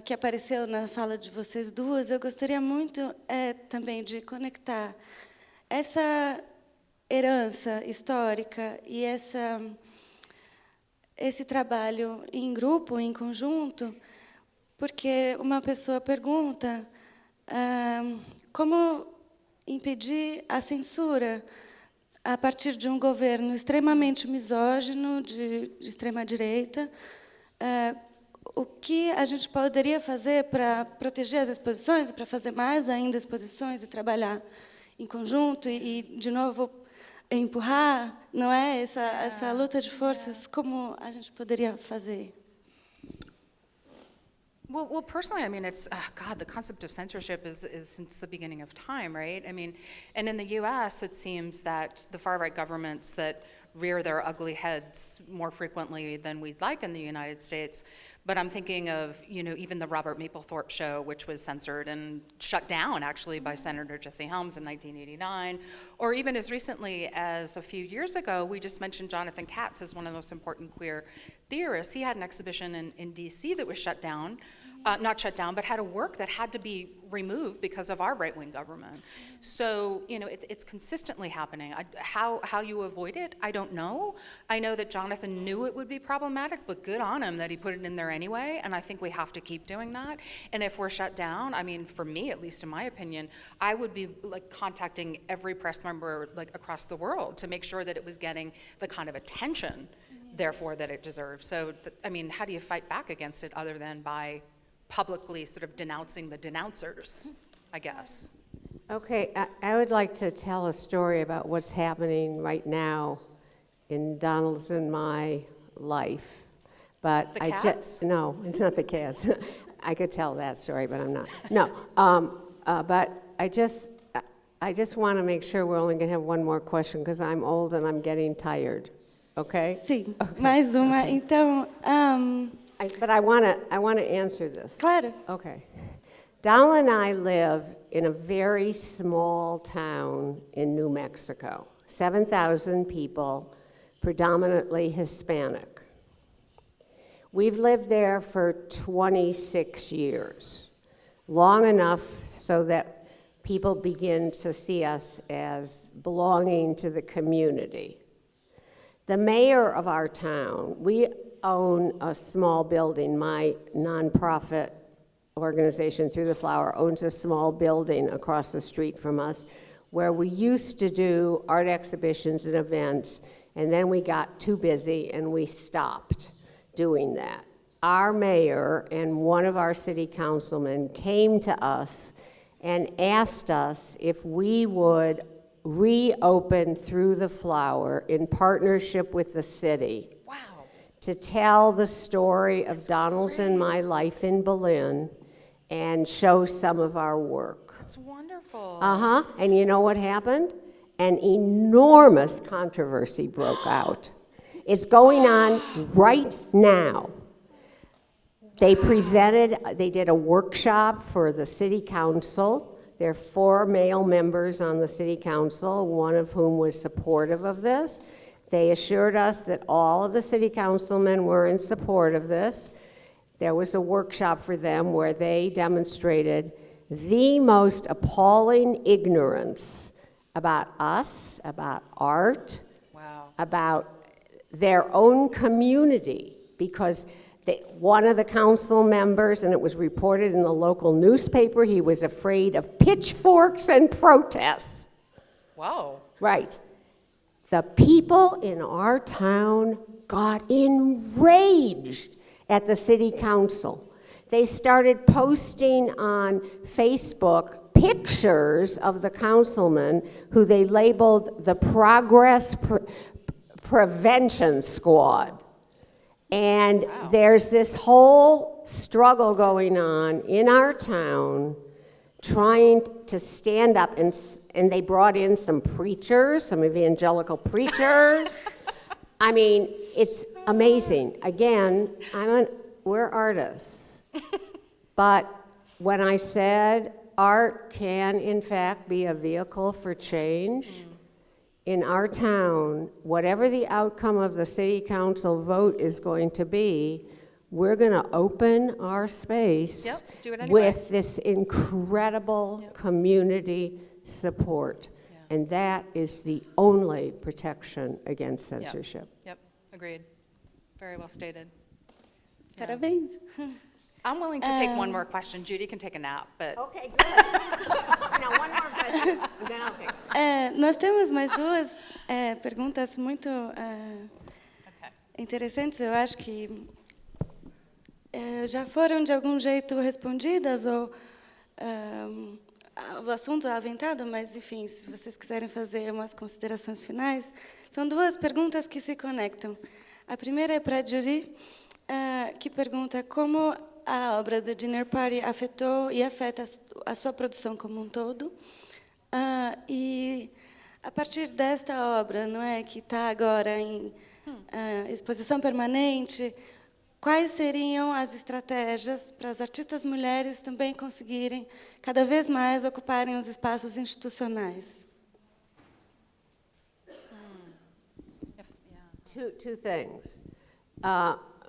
que apareceu na fala de vocês duas, eu gostaria muito também de conectar essa herança histórica e esse trabalho em grupo, em conjunto, porque uma pessoa pergunta como impedir a censura a partir de um governo extremamente misógino, de extrema-direita. O que a gente poderia fazer para proteger as exposições, para fazer mais ainda exposições e trabalhar em conjunto e de novo, empurrar, não é? Essa luta de forças, como a gente poderia fazer? Well, personally, I mean, it's, God, the concept of censorship is since the beginning of time, right? I mean, and in the U.S., it seems that the far-right governments that rear their ugly heads more frequently than we'd like in the United States. But I'm thinking of, even the Robert Mapplethorpe show, which was censored and shut down, actually, by Senator Jesse Helms in 1989. Or even as recently as a few years ago, we just mentioned Jonathan Katz as one of the most important queer theorists. He had an exhibition in D.C. that was shut down. Not shut down, but had a work that had to be removed because of our right-wing government. So, it's consistently happening. How you avoid it, I don't know. I know that Jonathan knew it would be problematic, but good on him that he put it in there anyway, and I think we have to keep doing that. And if we're shut down, I mean, for me, at least in my opinion, I would be contacting every press member across the world to make sure that it was getting the kind of attention, therefore, that it deserves. So, I mean, how do you fight back against it other than by publicly sort of denouncing the denouncers, I guess? Okay, I would like to tell a story about what's happening right now in Donald's and my life. But the cats? No, it's not the cats. I could tell that story, but I'm not. No, but I just want to make sure we're only going to have one more question because I'm old and I'm getting tired. Okay? Sim, okay. Mais uma. Okay. Então, but I want to answer this. Claro. Okay. Donald and I live in a very small town in New Mexico, 7,000 people, predominantly Hispanic. We've lived there for 26 years, long enough so that people begin to see us as belonging to the community. The mayor of our town, we own a small building. My nonprofit organization, Through the Flower, owns a small building across the street from us where we used to do art exhibitions and events, and then we got too busy and we stopped doing that. Our mayor and one of our city councilmen came to us and asked us if we would reopen Through the Flower in partnership with the city. Wow. To tell the story of Donald's and my life in Berlin and show some of our work. That's wonderful. And you know what happened? An enormous controversy broke out. It's going on right now. They did a workshop for the city council. There are 4 male members on the city council, one of whom was supportive of this. They assured us that all of the city councilmen were in support of this. There was a workshop for them where they demonstrated the most appalling ignorance about us, about art, wow, about their own community, because one of the council members, and it was reported in the local newspaper, he was afraid of pitchforks and protests. Wow. Right. The people in our town got enraged at the city council. They started posting on Facebook pictures of the councilman who they labeled the Progress Prevention Squad. And wow, there's this whole struggle going on in our town trying to stand up, and they brought in some preachers, some evangelical preachers. I mean, it's amazing. Again, we're artists. But when I said, art can, in fact, be a vehicle for change. In our town, whatever the outcome of the city council vote is going to be, we're going to open our space do it anyway. with this incredible community support. And that is the only protection against censorship. Yep, agreed. Very well stated. Parabéns. I'm willing to take one more question. Judy can take a nap, but... Okay, good. Now, one more question, and then I'll take it. Nós temos mais duas perguntas muito interessantes. Eu acho que já foram de algum jeito respondidas ou o assunto é aventado, mas enfim, se vocês quiserem fazer umas considerações finais, são duas perguntas que se conectam. A primeira é para a Judy, que pergunta como a obra do Dinner Party afetou e afeta a sua produção como um todo. E a partir desta obra, não é, que está agora em exposição permanente, quais seriam as estratégias para as artistas mulheres também conseguirem cada vez mais ocuparem os espaços institucionais? Two things.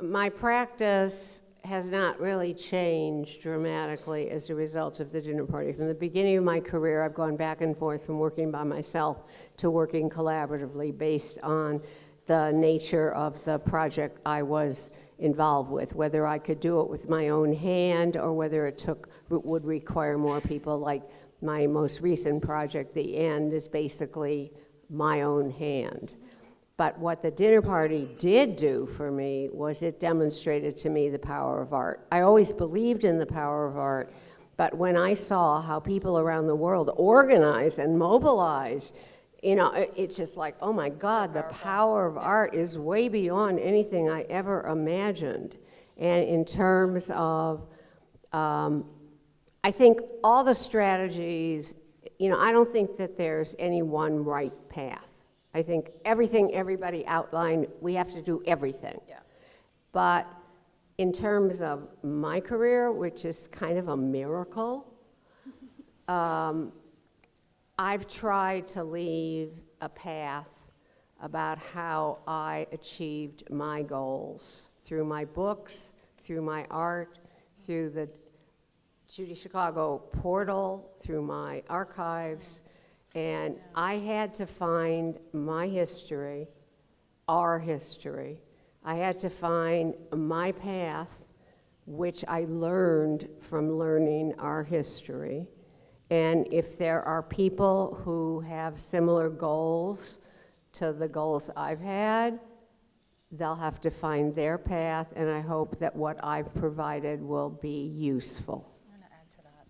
My practice has not really changed dramatically as a result of the dinner party. From the beginning of my career, I've gone back and forth from working by myself to working collaboratively based on the nature of the project I was involved with, whether I could do it with my own hand or whether it would require more people. Like my most recent project, The End, is basically my own hand. But what the dinner party did do for me was it demonstrated to me the power of art. I always believed in the power of art, but when I saw how people around the world organize and mobilize, you know, it's just like, oh my God, the power of art is way beyond anything I ever imagined. And in terms of, I think all the strategies, you know, I don't think that there's any one right path. I think everything everybody outlined, we have to do everything. Yeah. But in terms of my career, which is kind of a miracle, I've tried to leave a path about how I achieved my goals through my books, through my art, through the Judy Chicago portal, through my archives. And I had to find my history, our history. I had to find my path, which I learned from learning our history. And if there are people who have similar goals to the goals I've had, they'll have to find their path, and I hope that what I've provided will be useful.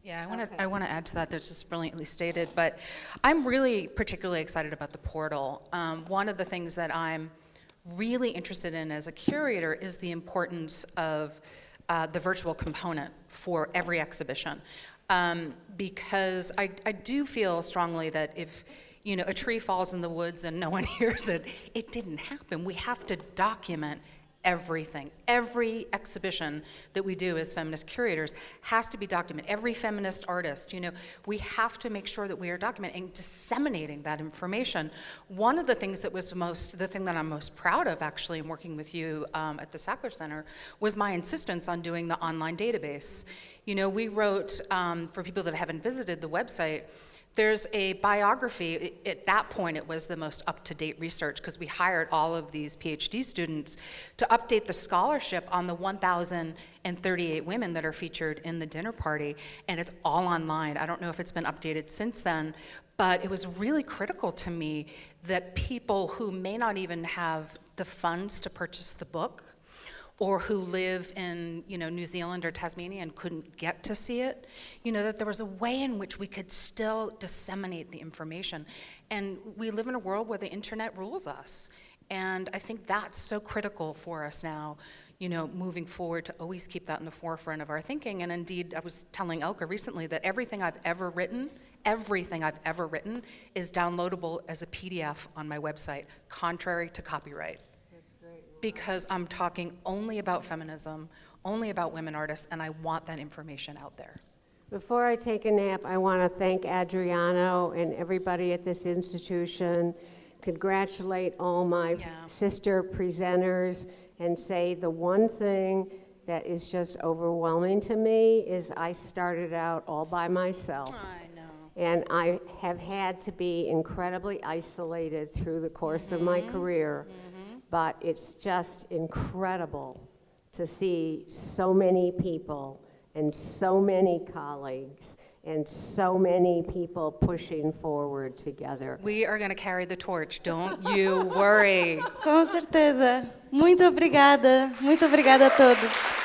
Yeah, I want to add to that. That's just brilliantly stated. But I'm really particularly excited about the portal. One of the things that I'm really interested in as a curator is the importance of the virtual component for every exhibition, because I do feel strongly that if a tree falls in the woods and no one hears it, it didn't happen. We have to document everything. Every exhibition that we do as feminist curators has to be documented. Every feminist artist, we have to make sure that we are documenting and disseminating that information. One of the things that was the thing that I'm most proud of actually in working with you at the Sackler Center was my insistence on doing the online database. We wrote, for people that haven't visited the website, there's a biography. At that point, it was the most up-to-date research because we hired all of these PhD students to update the scholarship on the 1,038 women that are featured in the dinner party, and it's all online. I don't know if it's been updated since then, but it was really critical to me that people who may not even have the funds to purchase the book or who live in New Zealand or Tasmania and couldn't get to see it, that there was a way in which we could still disseminate the information. And we live in a world where the internet rules us. And I think that's so critical for us now, moving forward, to always keep that in the forefront of our thinking. And indeed, I was telling Elke recently that everything I've ever written is downloadable as a PDF on my website, contrary to copyright. Because I'm talking only about feminism, only about women artists, and I want that information out there. Before I take a nap, I want to thank Adriano and everybody at this institution, congratulate all my sister presenters, and say the one thing that is just overwhelming to me is I started out all by myself. I know. And I have had to be incredibly isolated through the course of my career, but it's just incredible to see so many people and so many colleagues and so many people pushing forward together. We are going to carry the torch, don't you worry. Com certeza. Muito obrigada a todos.